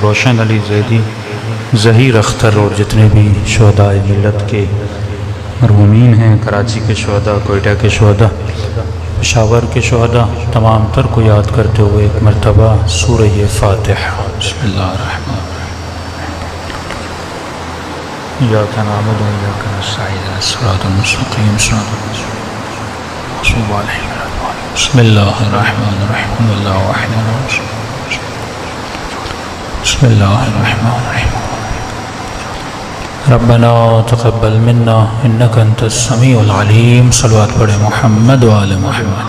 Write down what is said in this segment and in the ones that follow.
روشن علی زیدی، ظہیر اختر اور جتنے بھی شہداء ملت کے مرحومین ہیں، کراچی کے شہداء، کوئٹہ کے شہداء، پشاور کے شہداء، تمام تر کو یاد کرتے ہوئے ایک مرتبہ سورہ فاتحہ۔ بسم اللہ الرحمن الرحیم۔ ایاک نعبد و ایاک نستعین، الصراط المستقیم، صراط الذین انعمت علیہم۔ بسم اللہ الرحمن الرحیم۔ اللہ وحدہ لا شریک له۔ بسم اللہ الرحمن الرحیم۔ ربنا تقبل منا انک انت السمیع العلیم۔ صلوات پڑھیں محمد و آل محمد۔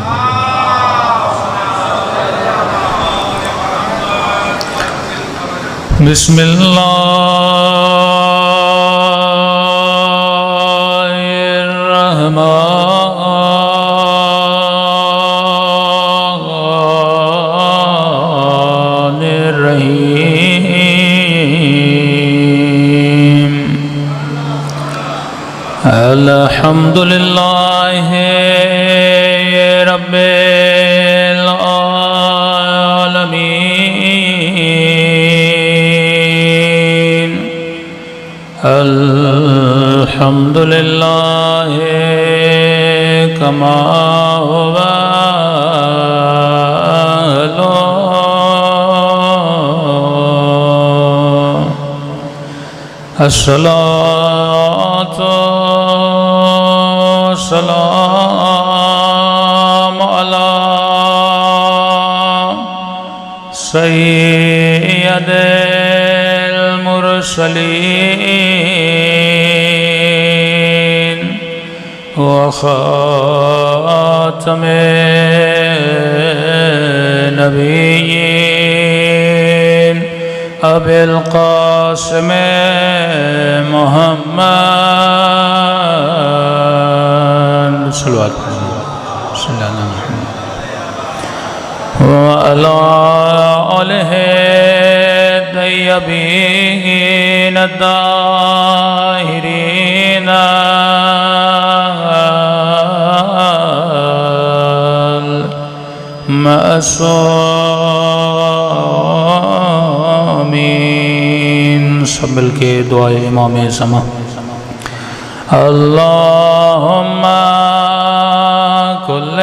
بسم اللہ الرحمن الرحیم۔ الحمد للہ رب العالمین۔ الحمد للہ کما هو الصلاة والسلام على سید المرسلین وخاتم النبیین ابی القاسم محمد صلوات صلی اللہ علیہ وسلم وعلى آلہ الطیبین الطاہرین المعصومین۔ سب مل کے دعائے امام زمان۔ اللہم کل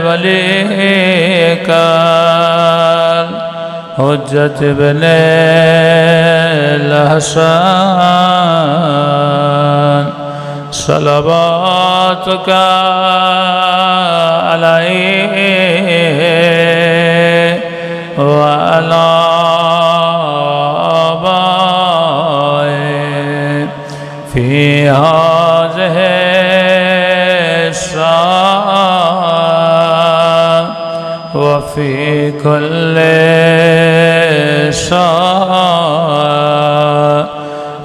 ولیک حجت بن الحسن صلواتک علیہ وعلی آبائه فی هذه الساعة وفي كل ساعة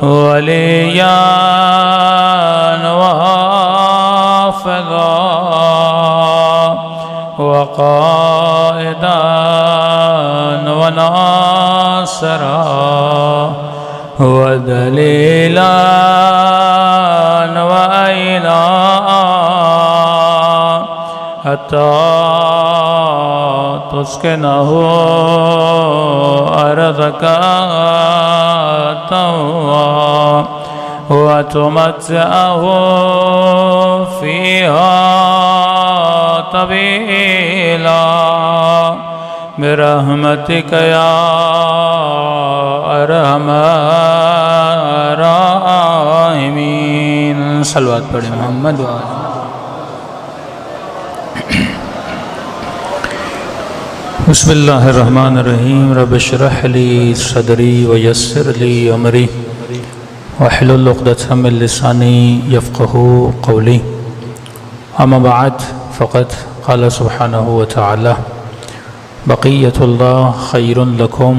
وليا وحافظا وقائدا وناصرا ودليلا وإلها حتى تسكنه أرضك طوعا وتمتعه فيها طويلا برحمتك يا ارحم الراحمین۔ صلوات پڑھیں محمد و آل۔ بسم اللہ الرحمن الرحیم۔ رب اشرح لی صدری ویسر لی امری واحلل عقدۃ من لسانی یفقہوا قولی۔ اما بعد فقد قال سبحانہ وتعالی بقیت اللہ خیر لکم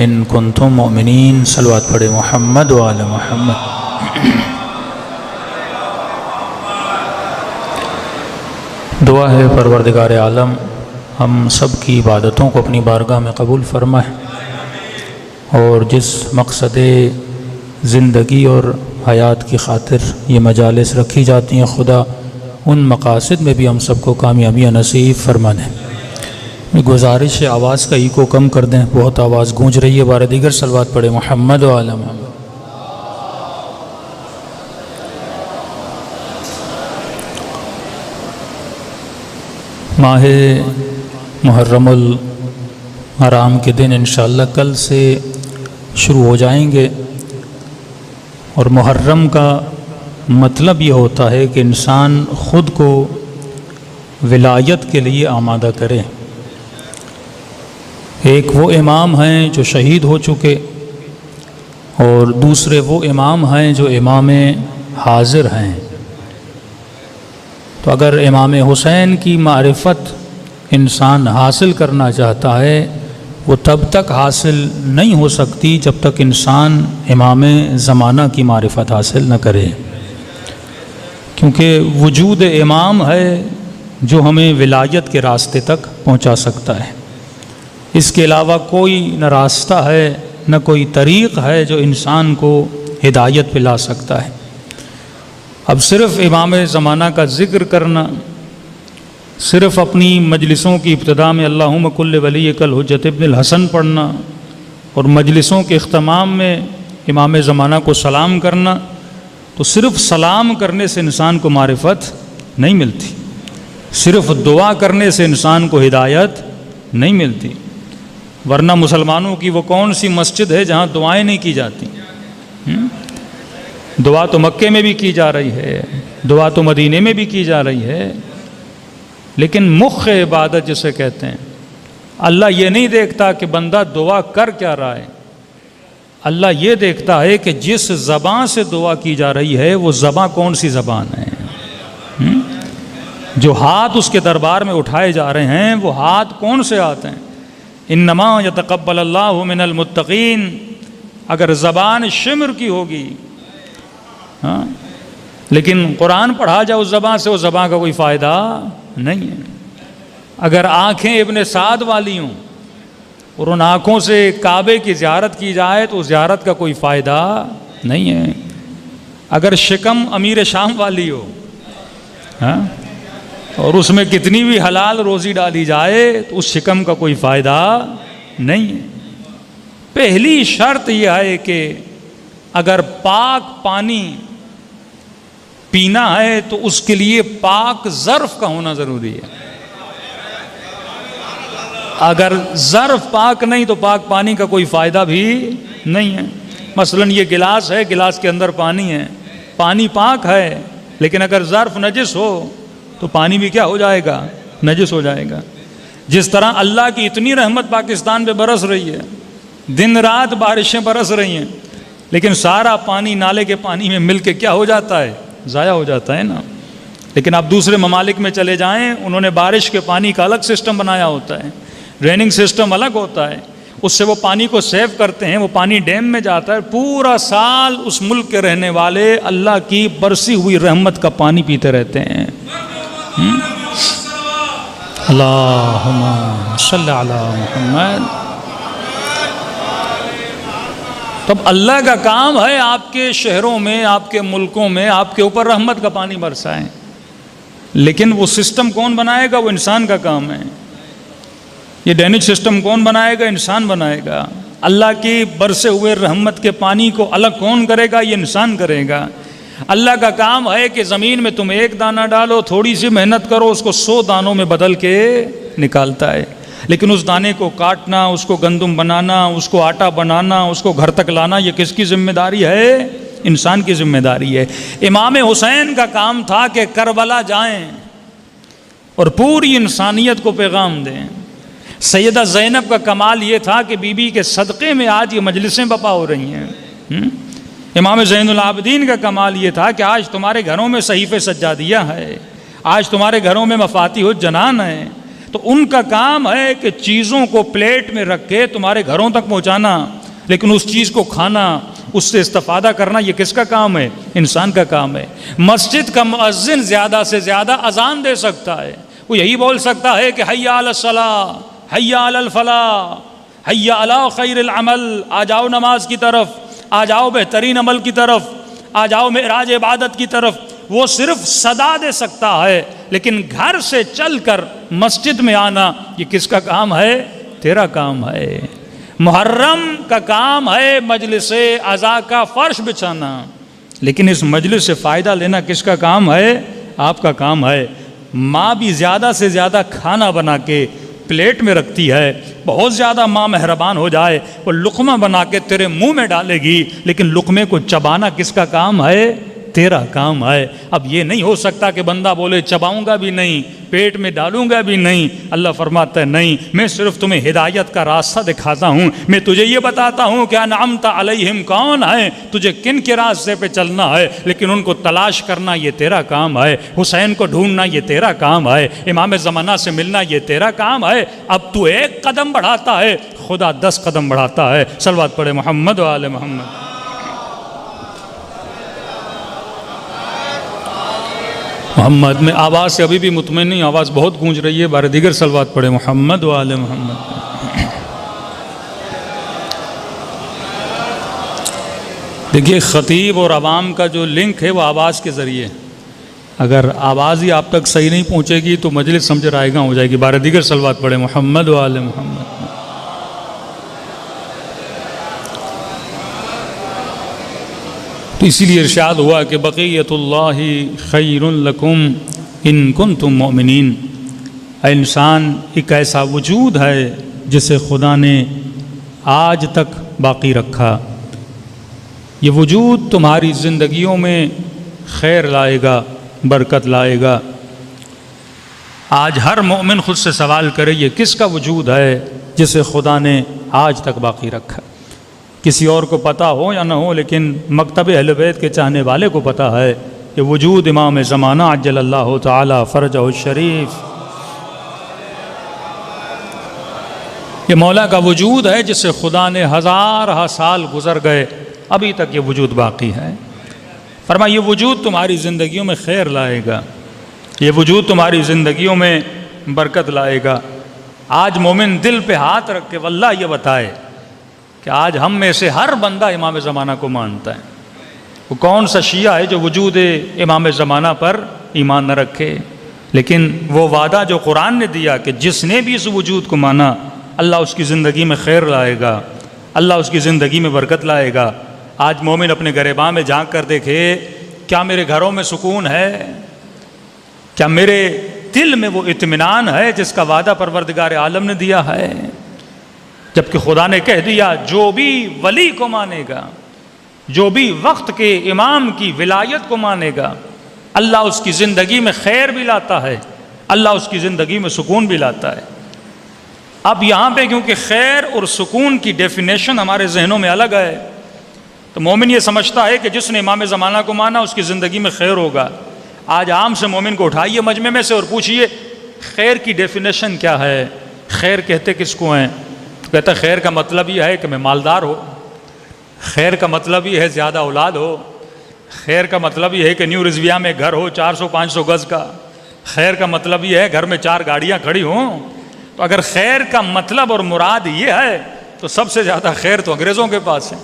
ان کنتم مؤمنین۔ صلوات پڑھیں محمد و آل محمد۔ دعا ہے پروردگار عالم ہم سب کی عبادتوں کو اپنی بارگاہ میں قبول فرمائے، اور جس مقصد زندگی اور حیات کی خاطر یہ مجالس رکھی جاتی ہیں، خدا ان مقاصد میں بھی ہم سب کو کامیابیاں نصیب فرما دیں۔ گزارش ہے آواز کا ایکو کم کر دیں، بہت آواز گونج رہی ہے۔ بار دیگر صلوات پڑھے محمد و علی محمد۔ ماہ محرم الحرام کے دن انشاءاللہ کل سے شروع ہو جائیں گے، اور محرم کا مطلب یہ ہوتا ہے کہ انسان خود کو ولایت کے لیے آمادہ کرے۔ ایک وہ امام ہیں جو شہید ہو چکے، اور دوسرے وہ امام ہیں جو امام حاضر ہیں۔ تو اگر امام حسین کی معرفت انسان حاصل کرنا چاہتا ہے، وہ تب تک حاصل نہیں ہو سکتی جب تک انسان امام زمانہ کی معرفت حاصل نہ کرے، کیونکہ وجود امام ہے جو ہمیں ولایت کے راستے تک پہنچا سکتا ہے۔ اس کے علاوہ کوئی نہ راستہ ہے نہ کوئی طریق ہے جو انسان کو ہدایت پہ لا سکتا ہے۔ اب صرف امام زمانہ کا ذکر کرنا، صرف اپنی مجلسوں کی ابتداء میں اللہم کل ولی کل حجت ابن الحسن پڑھنا، اور مجلسوں کے اختتام میں امام زمانہ کو سلام کرنا، تو صرف سلام کرنے سے انسان کو معرفت نہیں ملتی، صرف دعا کرنے سے انسان کو ہدایت نہیں ملتی۔ ورنہ مسلمانوں کی وہ کون سی مسجد ہے جہاں دعائیں نہیں کی جاتی؟ دعا تو مکے میں بھی کی جا رہی ہے، دعا تو مدینے میں بھی کی جا رہی ہے، لیکن مخ عبادت جسے کہتے ہیں، اللہ یہ نہیں دیکھتا کہ بندہ دعا کر کیا رہا ہے، اللہ یہ دیکھتا ہے کہ جس زبان سے دعا کی جا رہی ہے وہ زبان کون سی زبان ہے۔ جو ہاتھ اس کے دربار میں اٹھائے جا رہے ہیں وہ ہاتھ کون سے ہاتھ ہیں؟ انما یتقبل اللہ من المتقین۔ اگر زبان شمر کی ہوگی، ہاں، لیکن قرآن پڑھا جائے اس زبان سے، اس زبان کا کوئی فائدہ نہیں ہے۔ اگر آنکھیں ابن سعد والی ہوں اور ان آنکھوں سے کعبے کی زیارت کی جائے تو اس زیارت کا کوئی فائدہ نہیں ہے۔ اگر شکم امیر شام والی ہو، ہاں، اور اس میں کتنی بھی حلال روزی ڈالی جائے تو اس شکم کا کوئی فائدہ نہیں ہے۔ پہلی شرط یہ ہے کہ اگر پاک پانی پینا ہے تو اس کے لیے پاک ظرف کا ہونا ضروری ہے۔ اگر ظرف پاک نہیں تو پاک پانی کا کوئی فائدہ بھی نہیں ہے۔ مثلا یہ گلاس ہے، گلاس کے اندر پانی ہے، پانی پاک ہے، لیکن اگر ظرف نجس ہو تو پانی بھی کیا ہو جائے گا؟ نجس ہو جائے گا۔ جس طرح اللہ کی اتنی رحمت پاکستان پہ برس رہی ہے، دن رات بارشیں برس رہی ہیں، لیکن سارا پانی نالے کے پانی میں مل کے کیا ہو جاتا ہے؟ ضائع ہو جاتا ہے نا۔ لیکن آپ دوسرے ممالک میں چلے جائیں، انہوں نے بارش کے پانی کا الگ سسٹم بنایا ہوتا ہے، ڈریننگ سسٹم الگ ہوتا ہے، اس سے وہ پانی کو سیو کرتے ہیں، وہ پانی ڈیم میں جاتا ہے، پورا سال اس ملک کے رہنے والے اللہ کی برسی ہوئی رحمت کا پانی پیتے رہتے ہیں۔ اللہم صلی علی محمد۔ تو اب اللہ کا کام ہے آپ کے شہروں میں، آپ کے ملکوں میں آپ کے اوپر رحمت کا پانی برسائیں، لیکن وہ سسٹم کون بنائے گا؟ وہ انسان کا کام ہے۔ یہ ڈینج سسٹم کون بنائے گا؟ انسان بنائے گا۔ اللہ کی برسے ہوئے رحمت کے پانی کو الگ کون کرے گا؟ یہ انسان کرے گا۔ اللہ کا کام ہے کہ زمین میں تم ایک دانہ ڈالو، تھوڑی سی محنت کرو، اس کو 100 دانوں میں بدل کے نکالتا ہے، لیکن اس دانے کو کاٹنا، اس کو گندم بنانا، اس کو آٹا بنانا، اس کو گھر تک لانا، یہ کس کی ذمہ داری ہے؟ انسان کی ذمہ داری ہے۔ امام حسین کا کام تھا کہ کربلا جائیں اور پوری انسانیت کو پیغام دیں۔ سیدہ زینب کا کمال یہ تھا کہ بی بی کے صدقے میں آج یہ مجلسیں بپا ہو رہی ہیں۔ امام زین العابدین کا کمال یہ تھا کہ آج تمہارے گھروں میں صحیفے سجادیہ ہے، آج تمہارے گھروں میں مفاتیح الجنان ہے۔ تو ان کا کام ہے کہ چیزوں کو پلیٹ میں رکھ کے تمہارے گھروں تک پہنچانا، لیکن اس چیز کو کھانا، اس سے استفادہ کرنا، یہ کس کا کام ہے؟ انسان کا کام ہے۔ مسجد کا مؤذن زیادہ سے زیادہ اذان دے سکتا ہے، وہ یہی بول سکتا ہے کہ حی علی الصلاۃ، حی علی الفلاح، حی علی خیر العمل، آ جاؤ نماز کی طرف، آ جاؤ بہترین عمل کی طرف، آ جاؤ معراج عبادت کی طرف۔ وہ صرف صدا دے سکتا ہے، لیکن گھر سے چل کر مسجد میں آنا یہ کس کا کام ہے؟ تیرا کام ہے۔ محرم کا کام ہے مجلس عزا کا فرش بچھانا، لیکن اس مجلس سے فائدہ لینا کس کا کام ہے؟ آپ کا کام ہے۔ ماں بھی زیادہ سے زیادہ کھانا بنا کے پلیٹ میں رکھتی ہے، بہت زیادہ ماں مہربان ہو جائے وہ لقمہ بنا کے تیرے منہ میں ڈالے گی، لیکن لقمے کو چبانا کس کا کام ہے؟ تیرا کام ہے۔ اب یہ نہیں ہو سکتا کہ بندہ بولے چباؤں گا بھی نہیں، پیٹ میں ڈالوں گا بھی نہیں۔ اللہ فرماتا ہے نہیں، میں صرف تمہیں ہدایت کا راستہ دکھاتا ہوں، میں تجھے یہ بتاتا ہوں کہ انعمت علیہم کون ہے، تجھے کن کے راستے پہ چلنا ہے، لیکن ان کو تلاش کرنا یہ تیرا کام ہے، حسین کو ڈھونڈنا یہ تیرا کام ہے، امام زمانہ سے ملنا یہ تیرا کام ہے۔ اب تو ایک قدم بڑھاتا ہے، خدا 10 قدم بڑھاتا ہے۔ صلوات پڑھے محمد و آل محمد۔ محمد میں آواز سے ابھی بھی مطمئن نہیں، آواز بہت گونج رہی ہے، بار دیگر صلوات پڑھے محمد و آل محمد۔ دیکھیے خطیب اور عوام کا جو لنک ہے وہ آواز کے ذریعے، اگر آواز ہی آپ تک صحیح نہیں پہنچے گی تو مجلس سمجھ رائے گا ہو جائے گی۔ بار دیگر صلوات پڑھے محمد و آل محمد۔ تو اسی لیے ارشاد ہوا کہ بقیت اللہ خیر لکم ان کنتم مؤمنین۔ اے انسان، ایک ایسا وجود ہے جسے خدا نے آج تک باقی رکھا، یہ وجود تمہاری زندگیوں میں خیر لائے گا، برکت لائے گا۔ آج ہر مومن خود سے سوال کرے یہ کس کا وجود ہے جسے خدا نے آج تک باقی رکھا؟ کسی اور کو پتہ ہو یا نہ ہو، لیکن مکتب اہل بیت کے چاہنے والے کو پتہ ہے کہ وجود امام زمانہ عجل اللہ تعالی فرجہ الشریف، یہ مولا کا وجود ہے جس سے خدا نے ہزارہ سال گزر گئے، ابھی تک یہ وجود باقی ہے۔ فرمایا یہ وجود تمہاری زندگیوں میں خیر لائے گا، یہ وجود تمہاری زندگیوں میں برکت لائے گا۔ آج مومن دل پہ ہاتھ رکھ کے واللہ یہ بتائے کہ آج ہم میں سے ہر بندہ امام زمانہ کو مانتا ہے۔ وہ کون سا شیعہ ہے جو وجود امام زمانہ پر ایمان نہ رکھے؟ لیکن وہ وعدہ جو قرآن نے دیا کہ جس نے بھی اس وجود کو مانا اللہ اس کی زندگی میں خیر لائے گا، اللہ اس کی زندگی میں برکت لائے گا۔ آج مومن اپنے گریباں میں جھانک کر دیکھے، کیا میرے گھروں میں سکون ہے؟ کیا میرے دل میں وہ اطمینان ہے جس کا وعدہ پروردگار عالم نے دیا ہے؟ جبکہ خدا نے کہہ دیا جو بھی ولی کو مانے گا، جو بھی وقت کے امام کی ولایت کو مانے گا، اللہ اس کی زندگی میں خیر بھی لاتا ہے، اللہ اس کی زندگی میں سکون بھی لاتا ہے۔ اب یہاں پہ کیونکہ خیر اور سکون کی ڈیفینیشن ہمارے ذہنوں میں الگ ہے، تو مومن یہ سمجھتا ہے کہ جس نے امام زمانہ کو مانا اس کی زندگی میں خیر ہوگا۔ آج عام سے مومن کو اٹھائیے مجمع میں سے اور پوچھئے خیر کی ڈیفینیشن کیا ہے، خیر کہتے کس کو ہیں؟ کہتا ہے خیر کا مطلب یہ ہے کہ میں مالدار ہو، خیر کا مطلب یہ ہے زیادہ اولاد ہو، خیر کا مطلب یہ ہے کہ نیو رضویہ میں گھر ہو 400-500 گز کا، خیر کا مطلب یہ ہے گھر میں 4 گاڑیاں کھڑی ہوں۔ تو اگر خیر کا مطلب اور مراد یہ ہے تو سب سے زیادہ خیر تو انگریزوں کے پاس ہے،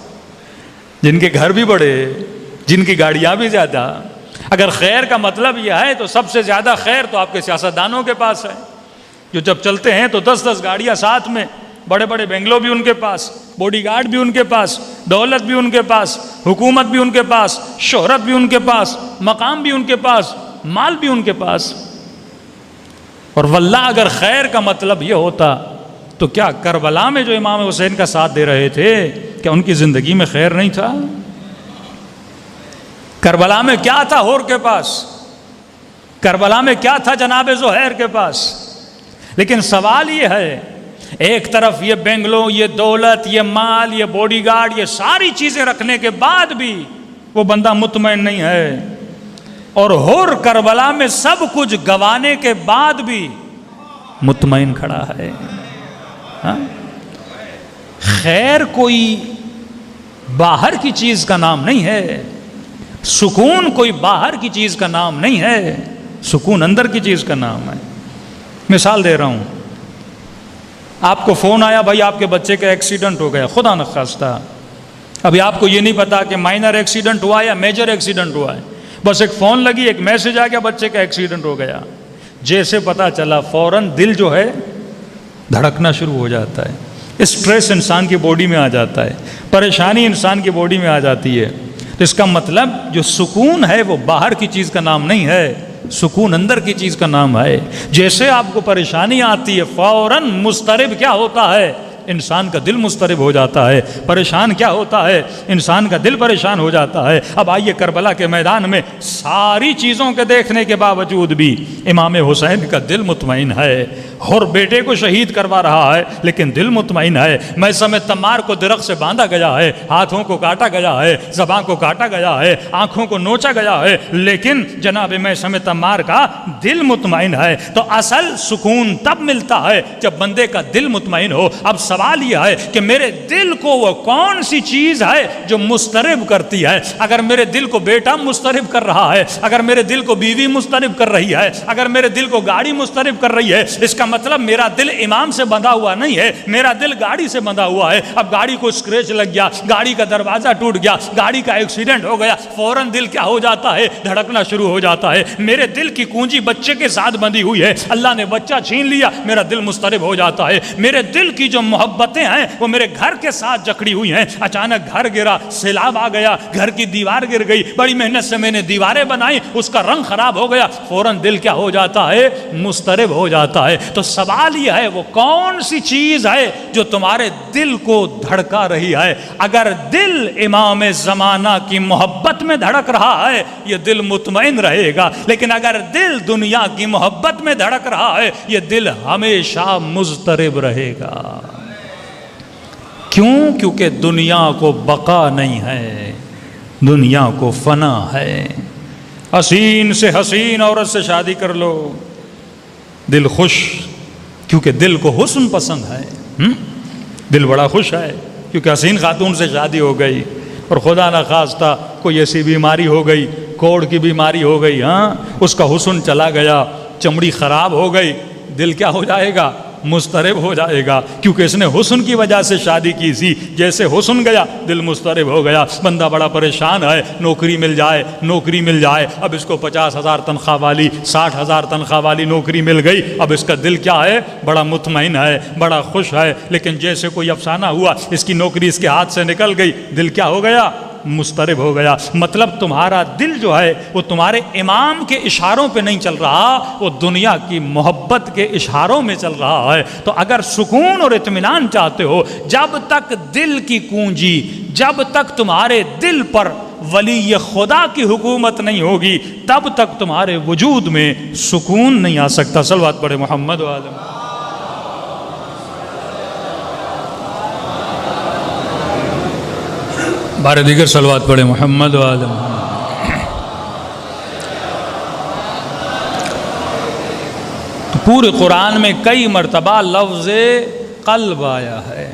جن کے گھر بھی بڑے، جن کی گاڑیاں بھی زیادہ۔ اگر خیر کا مطلب یہ ہے تو سب سے زیادہ خیر تو آپ کے سیاستدانوں کے پاس ہے، جو جب چلتے ہیں تو 10-10 گاڑیاں ساتھ میں، بڑے بڑے بنگلو بھی ان کے پاس، باڈی گارڈ بھی ان کے پاس، دولت بھی ان کے پاس، حکومت بھی ان کے پاس، شہرت بھی ان کے پاس، مقام بھی ان کے پاس، مال بھی ان کے پاس۔ اور واللہ اگر خیر کا مطلب یہ ہوتا تو کیا کربلا میں جو امام حسین کا ساتھ دے رہے تھے کیا ان کی زندگی میں خیر نہیں تھا؟ کربلا میں کیا تھا ہور کے پاس؟ کربلا میں کیا تھا جناب زہیر کے پاس؟ لیکن سوال یہ ہے، ایک طرف یہ بنگلو، یہ دولت، یہ مال، یہ باڈی گارڈ، یہ ساری چیزیں رکھنے کے بعد بھی وہ بندہ مطمئن نہیں ہے، اور ہور کربلا میں سب کچھ گوانے کے بعد بھی مطمئن کھڑا ہے۔ خیر کوئی باہر کی چیز کا نام نہیں ہے، سکون کوئی باہر کی چیز کا نام نہیں ہے، سکون اندر کی چیز کا نام ہے۔ مثال دے رہا ہوں، آپ کو فون آیا بھائی آپ کے بچے کا ایکسیڈنٹ ہو گیا، خدا نخواستہ، ابھی آپ کو یہ نہیں پتا کہ مائنر ایکسیڈنٹ ہوا یا میجر ایکسیڈنٹ ہوا ہے، بس ایک فون لگی، ایک میسج آ گیا بچے کا ایکسیڈنٹ ہو گیا، جیسے پتا چلا فوراً دل جو ہے دھڑکنا شروع ہو جاتا ہے، اسٹریس انسان کی باڈی میں آ جاتا ہے، پریشانی انسان کی باڈی میں آ جاتی ہے۔ تو اس کا مطلب جو سکون ہے وہ باہر کی چیز کا نام نہیں ہے، سکون اندر کی چیز کا نام ہے۔ جیسے آپ کو پریشانی آتی ہے فوراً مضطرب کیا ہوتا ہے؟ انسان کا دل مضطرب ہو جاتا ہے۔ پریشان کیا ہوتا ہے؟ انسان کا دل پریشان ہو جاتا ہے۔ اب آئیے کربلا کے میدان میں ساری چیزوں کے دیکھنے کے باوجود بھی امام حسین کا دل مطمئن ہے، اور بیٹے کو شہید کروا رہا ہے لیکن دل مطمئن ہے۔ میثم تمار کو درخت سے باندھا گیا ہے، ہاتھوں کو کاٹا گیا ہے، زبان کو کاٹا گیا ہے، آنکھوں کو نوچا گیا ہے، لیکن جناب میثم تمار کا دل مطمئن ہے۔ تو اصل سکون تب ملتا ہے جب بندے کا دل مطمئن ہو۔ اب سوال یہ ہے کہ میرے دل کو وہ کون سی چیز ہے جو مضطرب کرتی ہے؟ اگر میرے دل کو بیٹا مضطرب کر رہا ہے، اگر میرے دل کو بیوی مضطرب کر رہی ہے، اگر میرے دل کو گاڑی مضطرب کر رہی ہے، اس کا مطلب میرا دل امام سے بندھا ہوا نہیں ہے، میرا دل گاڑی سے بندھا ہوا ہے۔ اب گاڑی کو اسکریچ لگ گیا، گاڑی کا دروازہ ٹوٹ گیا، گاڑی کا ایکسیڈنٹ ہو گیا، فوراً دل کیا ہو جاتا ہے؟ دھڑکنا شروع ہو جاتا ہے۔ میرے دل کی کنجی بچے کے ساتھ بندھی ہوئی ہے، اللہ نے بچہ چھین لیا، میرا دل مضطرب ہو جاتا ہے۔ میرے دل کی جو محبتیں ہیں وہ میرے گھر کے ساتھ جکڑی ہوئی ہیں، اچانک گھر گرا، سیلاب آ گیا، گھر کی دیوار گر گئی، بڑی محنت سے میں نے دیواریں بنائی، اس کا رنگ خراب ہو گیا، فوراً دل کیا ہو جاتا ہے؟ مضطرب ہو جاتا ہے۔ تو سوال یہ ہے وہ کون سی چیز ہے جو تمہارے دل کو دھڑکا رہی ہے؟ اگر دل امام زمانہ کی محبت میں دھڑک رہا ہے یہ دل مطمئن رہے گا، لیکن اگر دل دنیا کی محبت میں دھڑک رہا ہے یہ دل ہمیشہ مضطرب رہے گا۔ کیوں؟ کیونکہ دنیا کو بقا نہیں ہے، دنیا کو فنا ہے۔ حسین سے حسین عورت سے شادی کر لو، دل خوش، کیونکہ دل کو حسن پسند ہے، دل بڑا خوش ہے کیونکہ حسین خاتون سے شادی ہو گئی، اور خدا نخواستہ کوئی ایسی بیماری ہو گئی، کوڑ کی بیماری ہو گئی، اس کا حسن چلا گیا، چمڑی خراب ہو گئی، دل کیا ہو جائے گا؟ مضطرب ہو جائے گا، کیونکہ اس نے حسن کی وجہ سے شادی کی تھی، جیسے حسن گیا دل مضطرب ہو گیا۔ بندہ بڑا پریشان ہے، نوکری مل جائے، نوکری مل جائے، اب اس کو 50,000 تنخواہ والی، 60,000 تنخواہ والی نوکری مل گئی، اب اس کا دل کیا ہے؟ بڑا مطمئن ہے، بڑا خوش ہے، لیکن جیسے کوئی افسانہ ہوا، اس کی نوکری اس کے ہاتھ سے نکل گئی، دل کیا ہو گیا؟ مضطرب ہو گیا۔ مطلب تمہارا دل جو ہے وہ تمہارے امام کے اشاروں پہ نہیں چل رہا، وہ دنیا کی محبت کے اشاروں میں چل رہا ہے۔ تو اگر سکون اور اطمینان چاہتے ہو، جب تک دل کی کنجی، جب تک تمہارے دل پر ولی خدا کی حکومت نہیں ہوگی، تب تک تمہارے وجود میں سکون نہیں آ سکتا۔ صلوات پڑھے محمد و آل محمد۔ بارے دیگر صلوات پڑھے محمد و آل محمد۔ تو پورے قرآن میں کئی مرتبہ لفظ قلب آیا ہے۔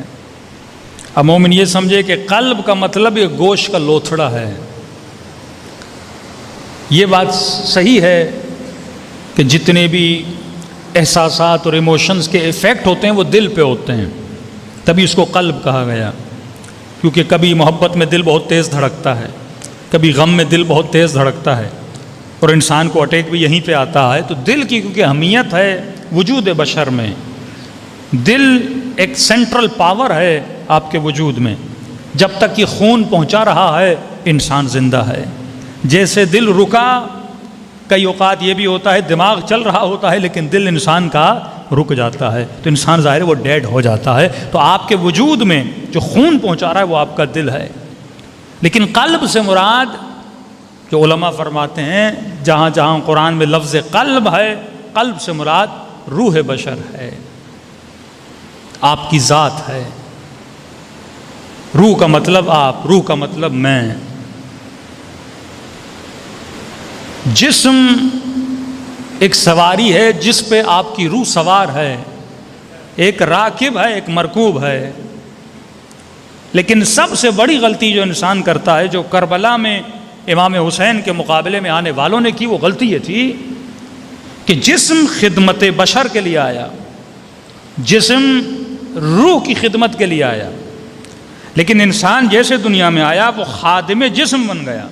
اب مومن یہ سمجھے کہ قلب کا مطلب یہ گوشت کا لوتھڑا ہے۔ یہ بات صحیح ہے کہ جتنے بھی احساسات اور ایموشنز کے ایفیکٹ ہوتے ہیں وہ دل پہ ہوتے ہیں، تبھی اس کو قلب کہا گیا، کیونکہ کبھی محبت میں دل بہت تیز دھڑکتا ہے، کبھی غم میں دل بہت تیز دھڑکتا ہے، اور انسان کو اٹیک بھی یہیں پہ آتا ہے۔ تو دل کی کیونکہ اہمیت ہے وجود بشر میں، دل ایک سینٹرل پاور ہے آپ کے وجود میں، جب تک یہ خون پہنچا رہا ہے انسان زندہ ہے۔ جیسے دل رکا، کئی اوقات یہ بھی ہوتا ہے دماغ چل رہا ہوتا ہے لیکن دل انسان کا رک جاتا ہے، تو انسان ظاہر ہے وہ ڈیڈ ہو جاتا ہے۔ تو آپ کے وجود میں جو خون پہنچا رہا ہے وہ آپ کا دل ہے۔ لیکن قلب سے مراد، جو علماء فرماتے ہیں جہاں جہاں قرآن میں لفظ قلب ہے، قلب سے مراد روح بشر ہے، آپ کی ذات ہے۔ روح کا مطلب آپ، روح کا مطلب میں۔ جسم ایک سواری ہے جس پہ آپ کی روح سوار ہے، ایک راکب ہے، ایک مرکوب ہے۔ لیکن سب سے بڑی غلطی جو انسان کرتا ہے، جو کربلا میں امام حسین کے مقابلے میں آنے والوں نے کی، وہ غلطی یہ تھی کہ جسم خدمت بشر کے لیے آیا، جسم روح کی خدمت کے لیے آیا، لیکن انسان جیسے دنیا میں آیا وہ خادم جسم بن گیا۔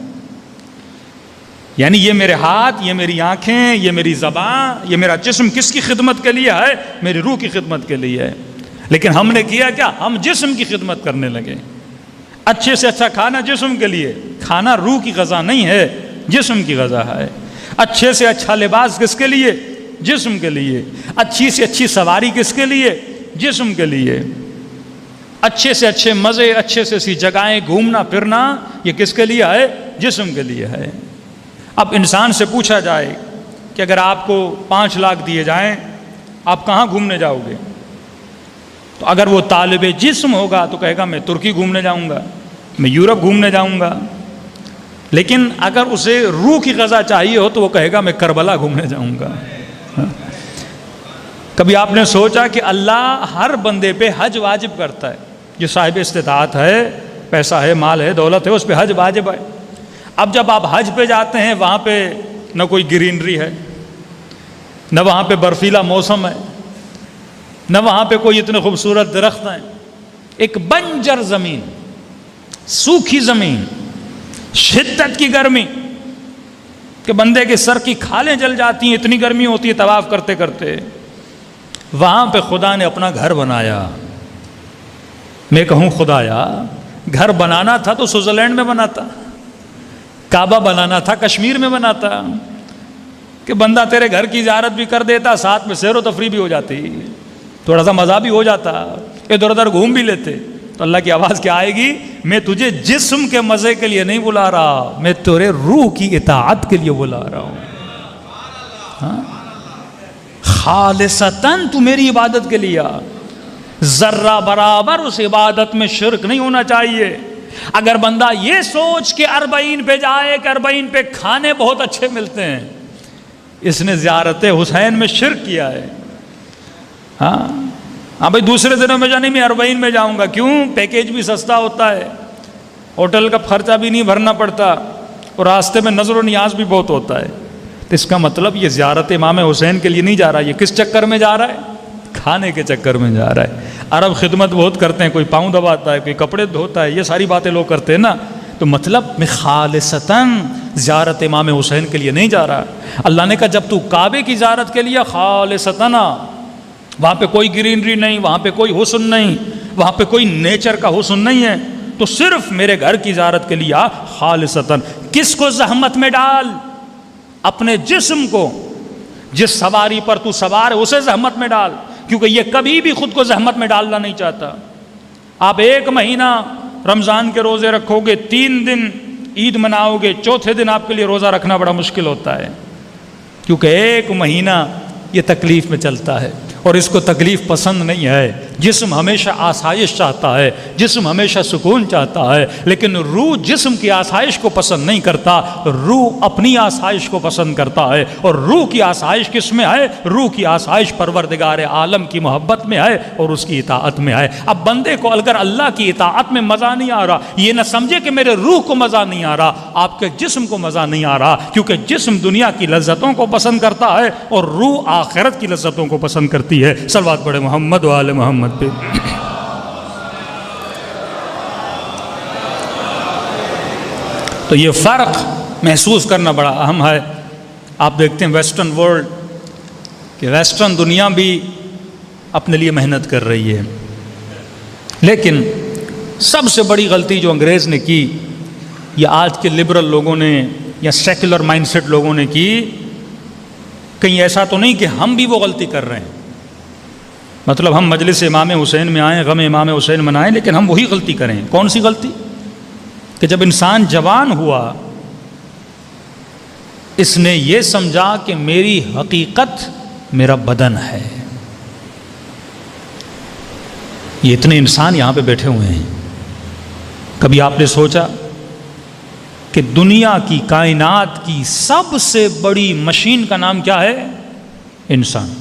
یعنی یہ میرے ہاتھ، یہ میری آنکھیں، یہ میری زبان، یہ میرا جسم کس کی خدمت کے لیے ہے؟ میری روح کی خدمت کے لیے ہے۔ لیکن ہم نے کیا کیا؟ ہم جسم کی خدمت کرنے لگے۔ اچھے سے اچھا کھانا جسم کے لیے، کھانا روح کی غذا نہیں ہے، جسم کی غذا ہے۔ اچھے سے اچھا لباس کس کے لیے؟ جسم کے لیے۔ اچھی سے اچھی سواری کس کے لیے؟ جسم کے لیے۔ اچھے سے اچھے مزے، اچھے سے اچھی جگہیں گھومنا پھرنا، یہ کس کے لیے ہے؟ جسم کے لیے ہے۔ اب انسان سے پوچھا جائے کہ اگر آپ کو 5 لاکھ دیے جائیں، آپ کہاں گھومنے جاؤ گے؟ تو اگر وہ طالب جسم ہوگا تو کہے گا میں ترکی گھومنے جاؤں گا، میں یورپ گھومنے جاؤں گا۔ لیکن اگر اسے روح کی غذا چاہیے ہو تو وہ کہے گا میں کربلا گھومنے جاؤں گا۔ کبھی آپ نے سوچا کہ اللہ ہر بندے پہ حج واجب کرتا ہے؟ جو صاحب استطاعت ہے، پیسہ ہے، مال ہے، دولت ہے، اس پہ حج واجب ہے۔ اب جب آپ حج پہ جاتے ہیں، وہاں پہ نہ کوئی گرینری ہے، نہ وہاں پہ برفیلا موسم ہے، نہ وہاں پہ کوئی اتنے خوبصورت درخت ہیں، ایک بنجر زمین، سوکھی زمین، شدت کی گرمی کہ بندے کے سر کی کھالیں جل جاتی ہیں، اتنی گرمی ہوتی ہے طواف کرتے کرتے۔ وہاں پہ خدا نے اپنا گھر بنایا۔ میں کہوں خدایا، گھر بنانا تھا تو سوئٹزرلینڈ میں بناتا، کعبہ بنانا تھا کشمیر میں بناتا، کہ بندہ تیرے گھر کی زیارت بھی کر دیتا، ساتھ میں سیر و تفریح بھی ہو جاتی، تھوڑا سا مزہ بھی ہو جاتا، ادھر ادھر گھوم بھی لیتے۔ تو اللہ کی آواز کیا آئے گی؟ میں تجھے جسم کے مزے کے لیے نہیں بلا رہا، میں تیرے روح کی اطاعت کے لیے بلا رہا ہوں۔ خالصتاً تو میری عبادت کے لیے، ذرہ برابر اس عبادت میں شرک نہیں ہونا چاہیے۔ اگر بندہ یہ سوچ کے 40 پہ جائے کہ 40 پہ کھانے بہت اچھے ملتے ہیں، اس نے زیارت حسین میں شرک کیا ہے۔ ہاں بھائی، دوسرے دنوں میں جانے میں 40 میں جاؤں گا، کیوں؟ پیکیج بھی سستا ہوتا ہے، ہوٹل کا خرچہ بھی نہیں بھرنا پڑتا، اور راستے میں نظر و نیاز بھی بہت ہوتا ہے۔ تو اس کا مطلب یہ زیارت امام حسین کے لیے نہیں جا رہا، یہ کس چکر میں جا رہا ہے؟ کھانے کے چکر میں جا رہا ہے۔ عرب خدمت بہت کرتے ہیں، کوئی پاؤں دباتا ہے، کوئی کپڑے دھوتا ہے، یہ ساری باتیں لوگ کرتے ہیں نا۔ تو مطلب میں خالصتاً زیارت امام حسین کے لیے نہیں جا رہا۔ اللہ نے کہا جب تو کعبے کی زیارت کے لیے خالصتاً، وہاں پہ کوئی گرینری نہیں، وہاں پہ کوئی حسن نہیں، وہاں پہ کوئی نیچر کا حسن نہیں ہے، تو صرف میرے گھر کی زیارت کے لیے خالصتاً۔ کس کو زحمت میں ڈال؟ اپنے جسم کو، جس سواری پر تو سوار ہے اسے زحمت میں ڈال، کیونکہ یہ کبھی بھی خود کو زحمت میں ڈالنا نہیں چاہتا۔ آپ 1 مہینہ رمضان کے روزے رکھو گے، 3 دن عید مناؤ گے، چوتھے دن آپ کے لیے روزہ رکھنا بڑا مشکل ہوتا ہے، کیونکہ 1 مہینہ یہ تکلیف میں چلتا ہے، اور اس کو تکلیف پسند نہیں ہے۔ جسم ہمیشہ آسائش چاہتا ہے، جسم ہمیشہ سکون چاہتا ہے، لیکن روح جسم کی آسائش کو پسند نہیں کرتا، روح اپنی آسائش کو پسند کرتا ہے۔ اور روح کی آسائش کس میں ہے؟ روح کی آسائش پروردگار عالم کی محبت میں ہے اور اس کی اطاعت میں ہے۔ اب بندے کو اگر اللہ کی اطاعت میں مزہ نہیں آ رہا، یہ نہ سمجھے کہ میرے روح کو مزہ نہیں آ رہا، آپ کے جسم کو مزہ نہیں آ رہا، کیونکہ جسم دنیا کی لذتوں کو پسند کرتا ہے اور روح آخرت کی لذتوں کو پسند کرتی ہے۔ صلوات پڑھے محمد و آل محمد پہ۔ تو یہ فرق محسوس کرنا بڑا اہم ہے۔ آپ دیکھتے ہیں ویسٹرن ورلڈ، کہ ویسٹرن دنیا بھی اپنے لیے محنت کر رہی ہے، لیکن سب سے بڑی غلطی جو انگریز نے کی، یا آج کے لبرل لوگوں نے یا سیکولر مائنڈ سیٹ لوگوں نے کی، کہیں ایسا تو نہیں کہ ہم بھی وہ غلطی کر رہے ہیں، مطلب ہم مجلس امام حسین میں آئیں، غم امام حسین منائیں، لیکن ہم وہی غلطی کریں۔ کون سی غلطی؟ کہ جب انسان جوان ہوا، اس نے یہ سمجھا کہ میری حقیقت میرا بدن ہے۔ یہ اتنے انسان یہاں پہ بیٹھے ہوئے ہیں، کبھی آپ نے سوچا کہ دنیا کی، کائنات کی سب سے بڑی مشین کا نام کیا ہے؟ انسان۔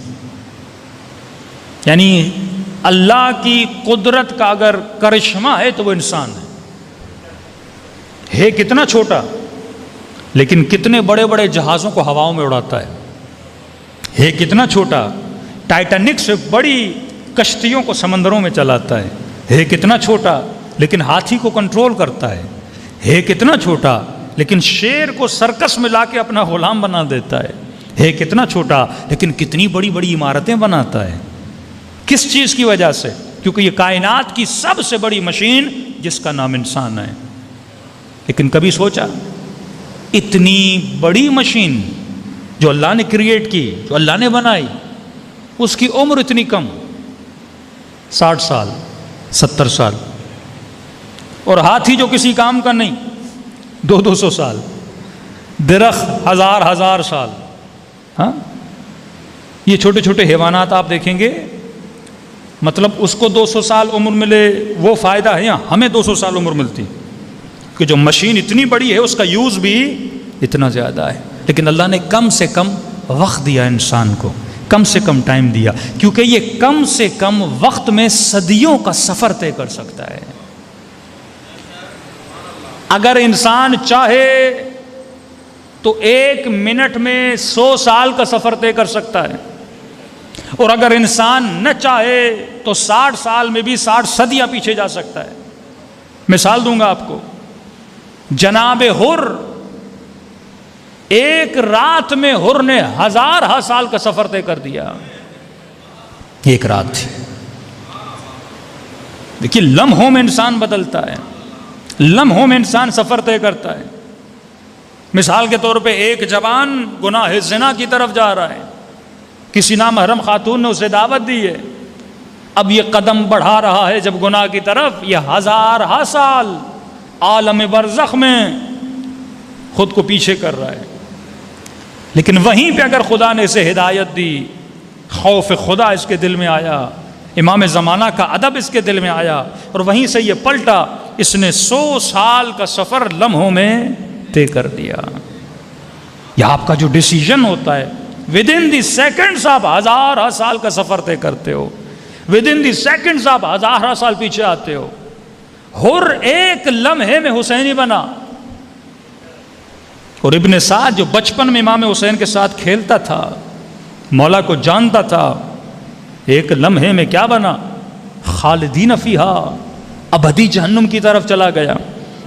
یعنی اللہ کی قدرت کا اگر کرشمہ ہے تو وہ انسان ہے کتنا چھوٹا، لیکن کتنے بڑے بڑے جہازوں کو ہواؤں میں اڑاتا ہے کتنا چھوٹا، ٹائٹینک سے بڑی کشتیوں کو سمندروں میں چلاتا ہے کتنا چھوٹا، لیکن ہاتھی کو کنٹرول کرتا ہے کتنا چھوٹا، لیکن شیر کو سرکس میں لا کے اپنا غلام بنا دیتا ہے کتنا چھوٹا لیکن کتنی بڑی بڑی عمارتیں بناتا ہے. کس چیز کی وجہ سے؟ کیونکہ یہ کائنات کی سب سے بڑی مشین جس کا نام انسان ہے. لیکن کبھی سوچا اتنی بڑی مشین جو اللہ نے کریٹ کی، جو اللہ نے بنائی، اس کی عمر اتنی کم، 60 سال 70 سال، اور ہاتھی جو کسی کام کا نہیں 200 سال، درخت ہزار سال. ہاں یہ چھوٹے چھوٹے حیوانات آپ دیکھیں گے، مطلب اس کو 200 سال عمر ملے وہ فائدہ ہے، یا ہمیں 200 سال عمر ملتی کہ جو مشین اتنی بڑی ہے اس کا یوز بھی اتنا زیادہ ہے. لیکن اللہ نے کم سے کم وقت دیا انسان کو، کم سے کم ٹائم دیا، کیونکہ یہ کم سے کم وقت میں صدیوں کا سفر طے کر سکتا ہے. اگر انسان چاہے تو 1 منٹ میں 100 سال کا سفر طے کر سکتا ہے، اور اگر انسان نہ چاہے تو 60 سال میں بھی 60 صدیاں پیچھے جا سکتا ہے. مثال دوں گا آپ کو، جناب حر ایک رات میں حر نے 1000 سال کا سفر طے کر دیا. ایک رات تھی. دیکھیے لمحوں میں انسان بدلتا ہے، لمحوں میں انسان سفر طے کرتا ہے. مثال کے طور پہ ایک جوان گناہ زنا کی طرف جا رہا ہے، کسی نامحرم خاتون نے اسے دعوت دی ہے، اب یہ قدم بڑھا رہا ہے جب گناہ کی طرف، یہ 1000 سال عالم برزخ میں خود کو پیچھے کر رہا ہے. لیکن وہیں پہ اگر خدا نے اسے ہدایت دی، خوف خدا اس کے دل میں آیا، امام زمانہ کا ادب اس کے دل میں آیا، اور وہیں سے یہ پلٹا، اس نے 100 سال کا سفر لمحوں میں طے کر دیا. یہ آپ کا جو ڈیسیژن ہوتا ہے، ود ان دی سیکنڈز آپ 1000 سال کا سفر طے کرتے ہو، ود ان دی سیکنڈز آپ 1000 سال پیچھے آتے ہو. حر ایک لمحے میں حسینی بنا، اور ابن سعد جو بچپن میں امام حسین کے ساتھ کھیلتا تھا، مولا کو جانتا تھا، ایک لمحے میں کیا بنا؟ خالدین فیہا، ابدی جہنم کی طرف چلا گیا.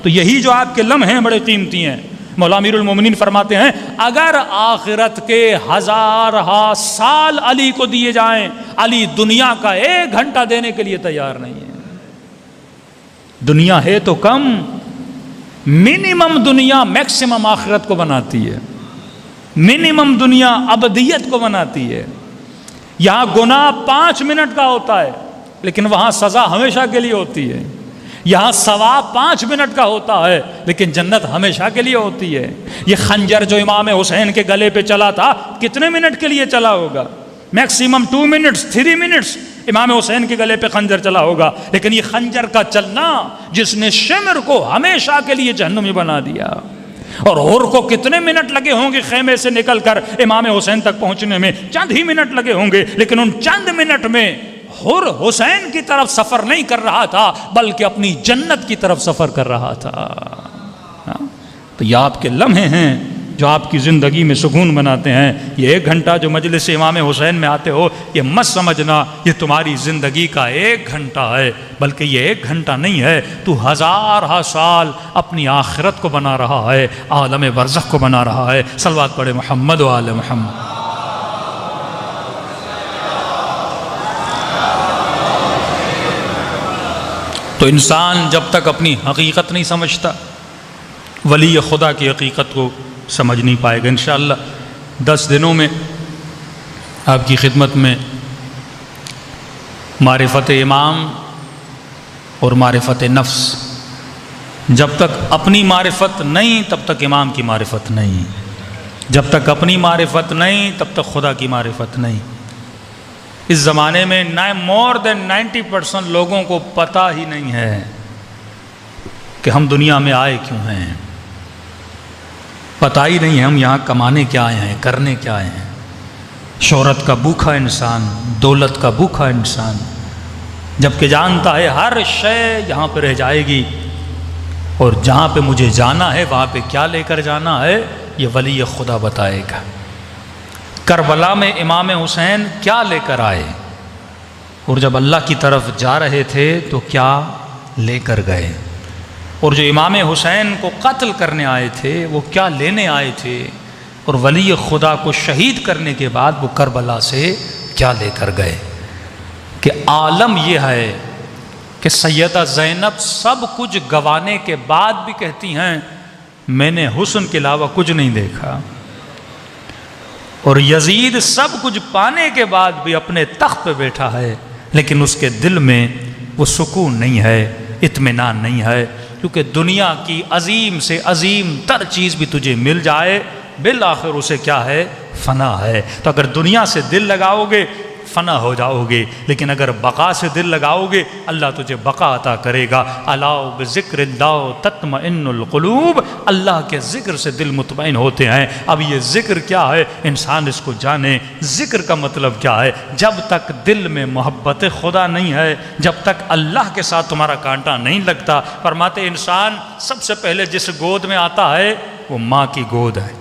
تو یہی جو آپ کے لمحے ہیں بڑے قیمتی ہیں. مولا امیر المومنین فرماتے ہیں اگر آخرت کے 1000 سال علی کو دیے جائیں، علی دنیا کا 1 گھنٹہ دینے کے لیے تیار نہیں ہے. دنیا ہے تو کم، منیمم دنیا میکسیمم آخرت کو بناتی ہے، منیمم دنیا ابدیت کو بناتی ہے. یہاں گناہ 5 منٹ کا ہوتا ہے لیکن وہاں سزا ہمیشہ کے لیے ہوتی ہے. یہاں ثواب 5 منٹ کا ہوتا ہے لیکن جنت ہمیشہ کے لیے ہوتی ہے. یہ خنجر جو امام حسین کے گلے پہ چلا تھا کتنے منٹ کے لیے چلا ہوگا؟ میکسیمم 2 منٹس 3 منٹس امام حسین کے گلے پہ خنجر چلا ہوگا. لیکن یہ خنجر کا چلنا جس نے شمر کو ہمیشہ کے لیے جہنمی بنا دیا. اور حر کو کتنے منٹ لگے ہوں گے خیمے سے نکل کر امام حسین تک پہنچنے میں؟ چند ہی منٹ لگے ہوں گے. لیکن ان چند منٹ میں حر حسین کی طرف سفر نہیں کر رہا تھا بلکہ اپنی جنت کی طرف سفر کر رہا تھا. تو یہ آپ کے لمحے ہیں جو آپ کی زندگی میں سکون بناتے ہیں. یہ 1 گھنٹہ جو مجلس امام حسین میں آتے ہو، یہ مت سمجھنا یہ تمہاری زندگی کا 1 گھنٹہ ہے، بلکہ یہ 1 گھنٹہ نہیں ہے، تو 1000 سال اپنی آخرت کو بنا رہا ہے، عالم برزخ کو بنا رہا ہے. صلوات پڑھے محمد و آل محمد. تو انسان جب تک اپنی حقیقت نہیں سمجھتا، ولی خدا کی حقیقت کو سمجھ نہیں پائے گا. انشاءاللہ 10 دنوں میں آپ کی خدمت میں معرفت امام اور معرفت نفس. جب تک اپنی معرفت نہیں تب تک امام کی معرفت نہیں، جب تک اپنی معرفت نہیں تب تک خدا کی معرفت نہیں. اس زمانے میں مور دین 90% لوگوں کو پتہ ہی نہیں ہے کہ ہم دنیا میں آئے کیوں ہیں. پتہ ہی نہیں ہے ہم یہاں کمانے کیا آئے ہیں، کرنے کیا آئے ہیں. شہرت کا بھوکا انسان، دولت کا بھوکا انسان، جبکہ جانتا ہے ہر شے یہاں پہ رہ جائے گی، اور جہاں پہ مجھے جانا ہے وہاں پہ کیا لے کر جانا ہے یہ ولی خدا بتائے گا. کربلا میں امام حسین کیا لے کر آئے، اور جب اللہ کی طرف جا رہے تھے تو کیا لے کر گئے. اور جو امام حسین کو قتل کرنے آئے تھے وہ کیا لینے آئے تھے، اور ولی خدا کو شہید کرنے کے بعد وہ کربلا سے کیا لے کر گئے، کہ عالم یہ ہے کہ سیدہ زینب سب کچھ گوانے کے بعد بھی کہتی ہیں میں نے حسن کے علاوہ کچھ نہیں دیکھا، اور یزید سب کچھ پانے کے بعد بھی اپنے تخت پہ بیٹھا ہے لیکن اس کے دل میں وہ سکون نہیں ہے، اطمینان نہیں ہے، کیونکہ دنیا کی عظیم سے عظیم تر چیز بھی تجھے مل جائے بالآخر اسے کیا ہے، فنا ہے۔ تو اگر دنیا سے دل لگاؤ گے فنا ہو جاؤ گے، لیکن اگر بقا سے دل لگاؤ گے اللہ تجھے بقا عطا کرے گا۔ الا بذکر اللہ تطمئن القلوب، اللہ کے ذکر سے دل مطمئن ہوتے ہیں۔ اب یہ ذکر کیا ہے انسان اس کو جانے، ذکر کا مطلب کیا ہے؟ جب تک دل میں محبت خدا نہیں ہے، جب تک اللہ کے ساتھ تمہارا کانٹا نہیں لگتا، فرماتے انسان سب سے پہلے جس گود میں آتا ہے وہ ماں کی گود ہے،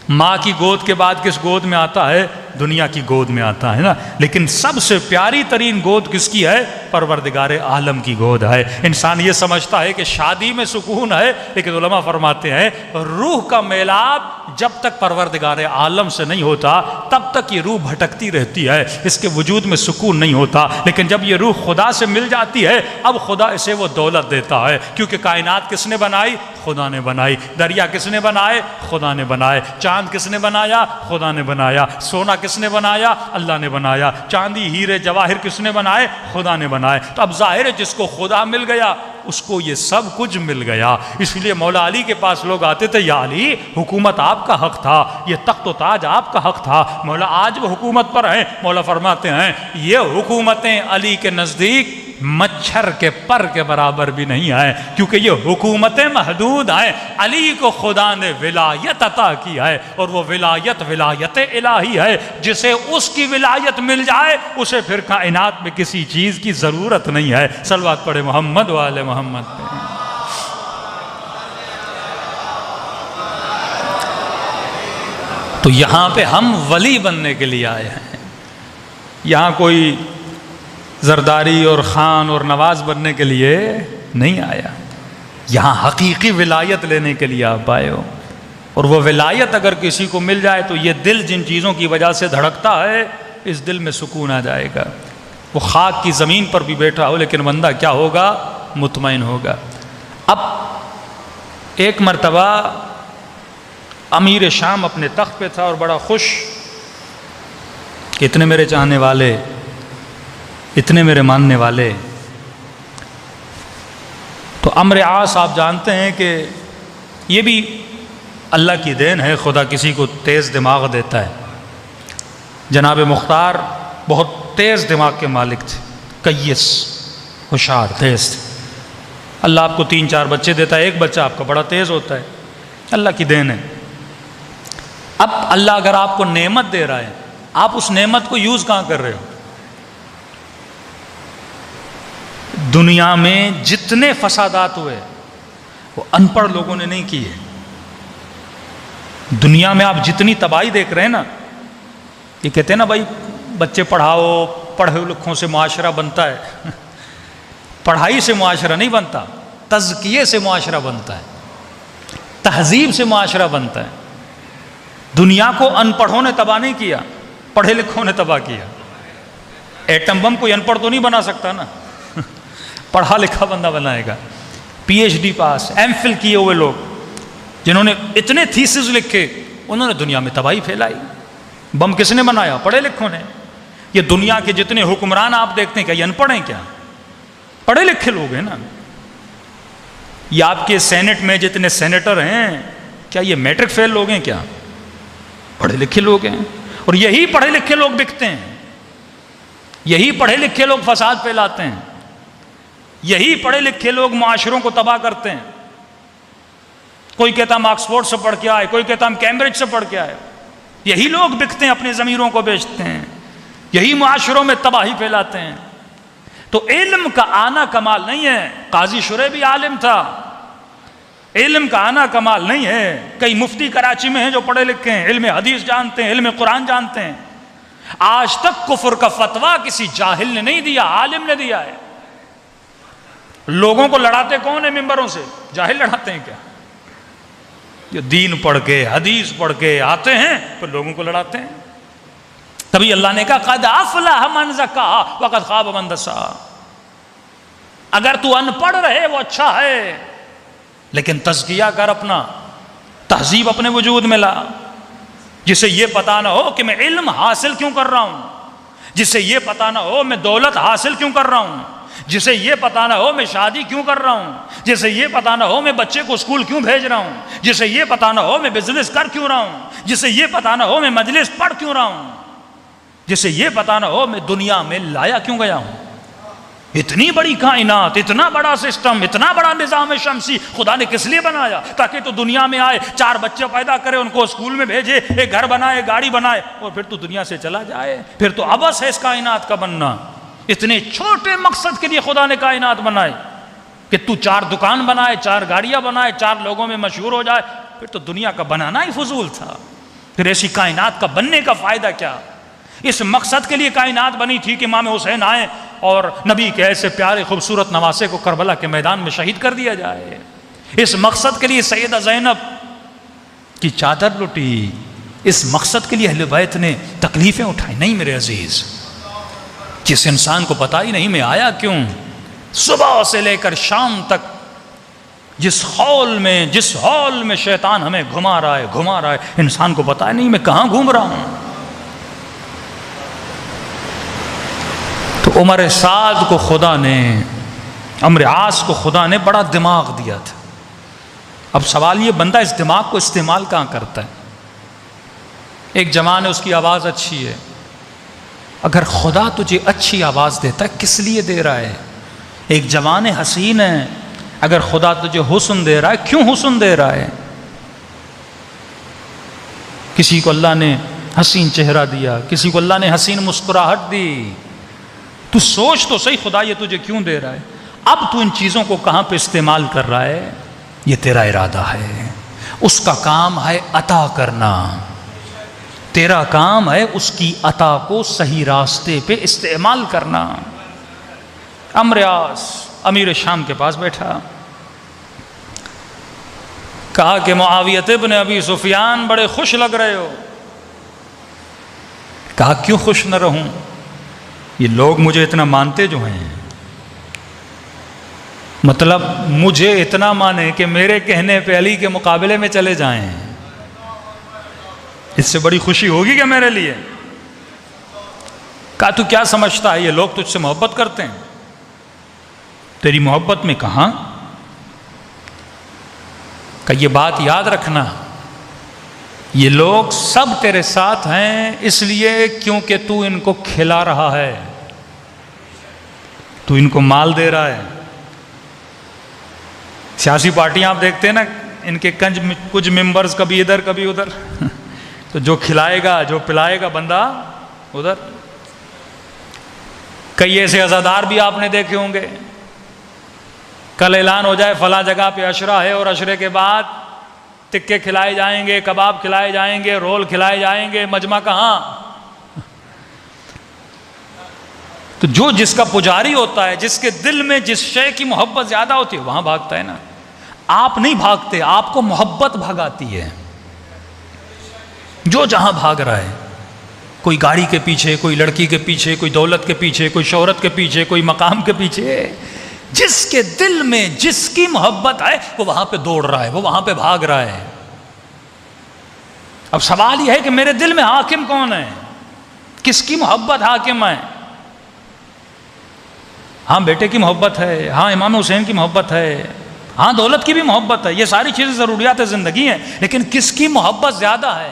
ماں کی گود کے بعد کس گود میں آتا ہے؟ دنیا کی گود میں آتا ہے نا، لیکن سب سے پیاری ترین گود کس کی ہے؟ پروردگار عالم کی گود ہے۔ انسان یہ سمجھتا ہے کہ شادی میں سکون ہے، لیکن علماء فرماتے ہیں روح کا میلاب جب تک پروردگار عالم سے نہیں ہوتا تب تک یہ روح بھٹکتی رہتی ہے، اس کے وجود میں سکون نہیں ہوتا، لیکن جب یہ روح خدا سے مل جاتی ہے اب خدا اسے وہ دولت دیتا ہے، کیونکہ کائنات کس نے بنائی؟ خدا نے بنائی۔ دریا کس نے بنائے؟ خدا نے بنائے۔ چاند کس نے بنایا؟ خدا نے بنایا۔ سونا کس نے بنایا؟ اللہ نے بنایا۔ چاندی ہیرے جواہر کس نے بنائے؟ خدا نے بنائے۔ تو اب ظاہر ہے جس کو خدا مل گیا اس کو یہ سب کچھ مل گیا۔ اس لیے مولا علی کے پاس لوگ آتے تھے، یا علی حکومت آپ کا حق تھا، یہ تخت و تاج آپ کا حق تھا، مولا آج وہ حکومت پر ہیں۔ مولا فرماتے ہیں یہ حکومتیں علی کے نزدیک مچھر کے پر کے برابر بھی نہیں ہیں، کیونکہ یہ حکومتیں محدود ہیں۔ علی کو خدا نے ولایت عطا کی ہے، اور وہ ولایت ولایت الہی ہے، جسے اس کی ولایت مل جائے اسے پھر کائنات میں کسی چیز کی ضرورت نہیں ہے۔ صلوات پڑھے محمد وآل محمد پہ۔ تو یہاں پہ ہم ولی بننے کے لیے آئے ہیں، یہاں کوئی زرداری اور خان اور نواز بننے کے لیے نہیں آیا، یہاں حقیقی ولایت لینے کے لیے آپ آئے ہو۔ اور وہ ولایت اگر کسی کو مل جائے تو یہ دل جن چیزوں کی وجہ سے دھڑکتا ہے اس دل میں سکون آ جائے گا۔ وہ خاک کی زمین پر بھی بیٹھا ہو لیکن بندہ کیا ہوگا؟ مطمئن ہوگا۔ اب ایک مرتبہ امیر شام اپنے تخت پہ تھا اور بڑا خوش کہ اتنے میرے چاہنے والے، اتنے میرے ماننے والے۔ تو عمرو عاص آپ جانتے ہیں کہ یہ بھی اللہ کی دین ہے، خدا کسی کو تیز دماغ دیتا ہے۔ جناب مختار بہت تیز دماغ کے مالک تھے، کیس، ہوشیار، تیز تھے۔ اللہ آپ کو 3-4 بچے دیتا ہے، ایک بچہ آپ کا بڑا تیز ہوتا ہے، اللہ کی دین ہے۔ اب اللہ اگر آپ کو نعمت دے رہا ہے آپ اس نعمت کو یوز کہاں کر رہے ہو؟ دنیا میں جتنے فسادات ہوئے وہ ان پڑھ لوگوں نے نہیں کیے۔ دنیا میں آپ جتنی تباہی دیکھ رہے ہیں نا، یہ کہتے ہیں نا بھائی بچے پڑھاؤ، پڑھے لکھوں سے معاشرہ بنتا ہے۔ پڑھائی سے معاشرہ نہیں بنتا، تزکیے سے معاشرہ بنتا ہے، تہذیب سے معاشرہ بنتا ہے۔ دنیا کو ان پڑھوں نے تباہ نہیں کیا، پڑھے لکھوں نے تباہ کیا۔ ایٹم بم کوئی ان پڑھ تو نہیں بنا سکتا نا، پڑھا لکھا بندہ بنائے گا۔ پی ایچ ڈی پاس، ایم فل کیے ہوئے لوگ جنہوں نے اتنے تھیسز لکھے انہوں نے دنیا میں تباہی پھیلائی۔ بم کس نے بنایا؟ پڑھے لکھوں نے۔ یہ دنیا کے جتنے حکمران آپ دیکھتے ہیں کیا یہ ان پڑھ ہیں؟ کیا پڑھے لکھے لوگ ہیں نا۔ یہ آپ کے سینٹ میں جتنے سینیٹر ہیں کیا یہ میٹرک فیل لوگ ہیں؟ کیا پڑھے لکھے لوگ ہیں؟ اور یہی پڑھے لکھے لوگ بکتے ہیں، یہی پڑھے لکھے لوگ فساد پھیلاتے ہیں، یہی پڑھے لکھے لوگ معاشروں کو تباہ کرتے ہیں۔ کوئی کہتا ہم آکسفورڈ سے پڑھ کے آئے، کوئی کہتا ہم کیمبرج سے پڑھ کے آئے۔ یہی لوگ بکتے ہیں، اپنی ضمیروں کو بیچتے ہیں، یہی معاشروں میں تباہی پھیلاتے ہیں۔ تو علم کا آنا کمال نہیں ہے۔ قاضی شریح بھی عالم تھا، علم کا آنا کمال نہیں ہے۔ کئی مفتی کراچی میں ہیں جو پڑھے لکھے ہیں، علم حدیث جانتے ہیں، علم قرآن جانتے ہیں۔ آج تک کفر کا فتویٰ کسی جاہل نے نہیں دیا، عالم نے دیا ہے۔ لوگوں کو لڑاتے کون ہیں ممبروں سے؟ جاہل لڑاتے ہیں کیا؟ یہ دین پڑھ کے حدیث پڑھ کے آتے ہیں پھر لوگوں کو لڑاتے ہیں. تبھی اللہ نے کہا قد افلح من زکاہا وقد خاب من دساہا. اگر تو ان پڑھ رہے وہ اچھا ہے، لیکن تزکیہ کر اپنا، تہذیب اپنے وجود میں لا، جسے یہ پتا نہ ہو کہ میں علم حاصل کیوں کر رہا ہوں، جسے یہ پتا نہ ہو میں دولت حاصل کیوں کر رہا ہوں، جسے یہ پتا نہ ہو میں شادی کیوں کر رہا ہوں، جسے یہ پتا نہ ہو میں بچے کو اسکول کیوں بھیج رہا ہوں، جسے یہ پتا نہ ہو میں بزنس کر کیوں رہا ہوں، جسے یہ پتا نہ ہو میں مجلس پڑھ کیوں رہا ہوں، جسے یہ پتا نہ ہو میں دنیا میں لایا کیوں گیا ہوں. اتنی بڑی کائنات، اتنا بڑا سسٹم، اتنا بڑا نظام شمسی خدا نے کس لیے بنایا؟ تاکہ تو دنیا میں آئے، 4 بچے پیدا کرے، ان کو اسکول میں بھیجے، ایک گھر بنائے، گاڑی بنائے، اور پھر تو دنیا سے چلا جائے. پھر تو عبث ہے اس کائنات کا بننا. اتنے چھوٹے مقصد کے لیے خدا نے کائنات بنائے کہ تو 4 دکان بنائے، 4 گاڑیاں بنائے، 4 لوگوں میں مشہور ہو جائے. پھر تو دنیا کا بنانا ہی فضول تھا. پھر ایسی کائنات کا بننے کا فائدہ کیا؟ اس مقصد کے لیے کائنات بنی تھی کہ امام حسین آئے اور نبی کے ایسے پیارے خوبصورت نواسے کو کربلا کے میدان میں شہید کر دیا جائے. اس مقصد کے لیے سیدہ زینب کی چادر لٹی. اس مقصد کے لیے اہل بیت نے تکلیفیں اٹھائی. نہیں میرے عزیز، جس انسان کو پتا ہی نہیں میں آیا کیوں، صبح سے لے کر شام تک جس ہال میں شیطان ہمیں گھما رہا ہے، انسان کو پتا ہی نہیں میں کہاں گھوم رہا ہوں. تو عمر سعد کو خدا نے، عمرو عاص کو خدا نے بڑا دماغ دیا تھا. اب سوال یہ، بندہ اس دماغ کو استعمال کہاں کرتا ہے؟ ایک جوان ہے، اس کی آواز اچھی ہے. اگر خدا تجھے اچھی آواز دیتا ہے کس لیے دے رہا ہے؟ ایک جوان حسین ہے، اگر خدا تجھے حسن دے رہا ہے کیوں حسن دے رہا ہے؟ کسی کو اللہ نے حسین چہرہ دیا، کسی کو اللہ نے حسین مسکراہٹ دی. تو سوچ تو صحیح، خدا یہ تجھے کیوں دے رہا ہے؟ اب تو ان چیزوں کو کہاں پہ استعمال کر رہا ہے؟ یہ تیرا ارادہ ہے. اس کا کام ہے عطا کرنا، تیرا کام ہے اس کی عطا کو صحیح راستے پہ استعمال کرنا. عمرو عاص امیر شام کے پاس بیٹھا، کہا کہ معاویہ ابن ابی سفیان بڑے خوش لگ رہے ہو. کہا کیوں خوش نہ رہوں؟ یہ لوگ مجھے اتنا مانتے جو ہیں، مطلب مجھے اتنا مانے کہ میرے کہنے پہ علی کے مقابلے میں چلے جائیں، اس سے بڑی خوشی ہوگی کیا میرے لیے؟ کہا تو کیا سمجھتا ہے یہ لوگ تجھ سے محبت کرتے ہیں؟ تیری محبت میں کہاں؟ کہ یہ بات یاد رکھنا، یہ لوگ سب تیرے ساتھ ہیں اس لیے کیونکہ تو ان کو کھلا رہا ہے، تو ان کو مال دے رہا ہے. سیاسی پارٹیاں آپ دیکھتے ہیں نا، ان کے کچھ ممبرز کبھی ادھر کبھی ادھر، تو جو کھلائے گا جو پلائے گا بندہ ادھر. کئی ایسے عزادار بھی آپ نے دیکھے ہوں گے، کل اعلان ہو جائے فلاں جگہ پہ عشرہ ہے، اور عشرے کے بعد ٹکے کھلائے جائیں گے، کباب کھلائے جائیں گے، رول کھلائے جائیں گے، مجمع کہاں؟ تو جو جس کا پجاری ہوتا ہے، جس کے دل میں جس شے کی محبت زیادہ ہوتی ہے وہاں بھاگتا ہے نا. آپ نہیں بھاگتے، آپ کو محبت بھگاتی ہے. جو جہاں بھاگ رہا ہے، کوئی گاڑی کے پیچھے، کوئی لڑکی کے پیچھے، کوئی دولت کے پیچھے، کوئی شہرت کے پیچھے، کوئی مقام کے پیچھے، جس کے دل میں جس کی محبت ہے وہ وہاں پہ دوڑ رہا ہے، وہ وہاں پہ بھاگ رہا ہے. اب سوال یہ ہے کہ میرے دل میں حاکم کون ہے؟ کس کی محبت حاکم ہے؟ ہاں بیٹے کی محبت ہے، ہاں امام حسین کی محبت ہے، ہاں دولت کی بھی محبت ہے، یہ ساری چیزیں ضروریات زندگی ہیں، لیکن کس کی محبت زیادہ ہے؟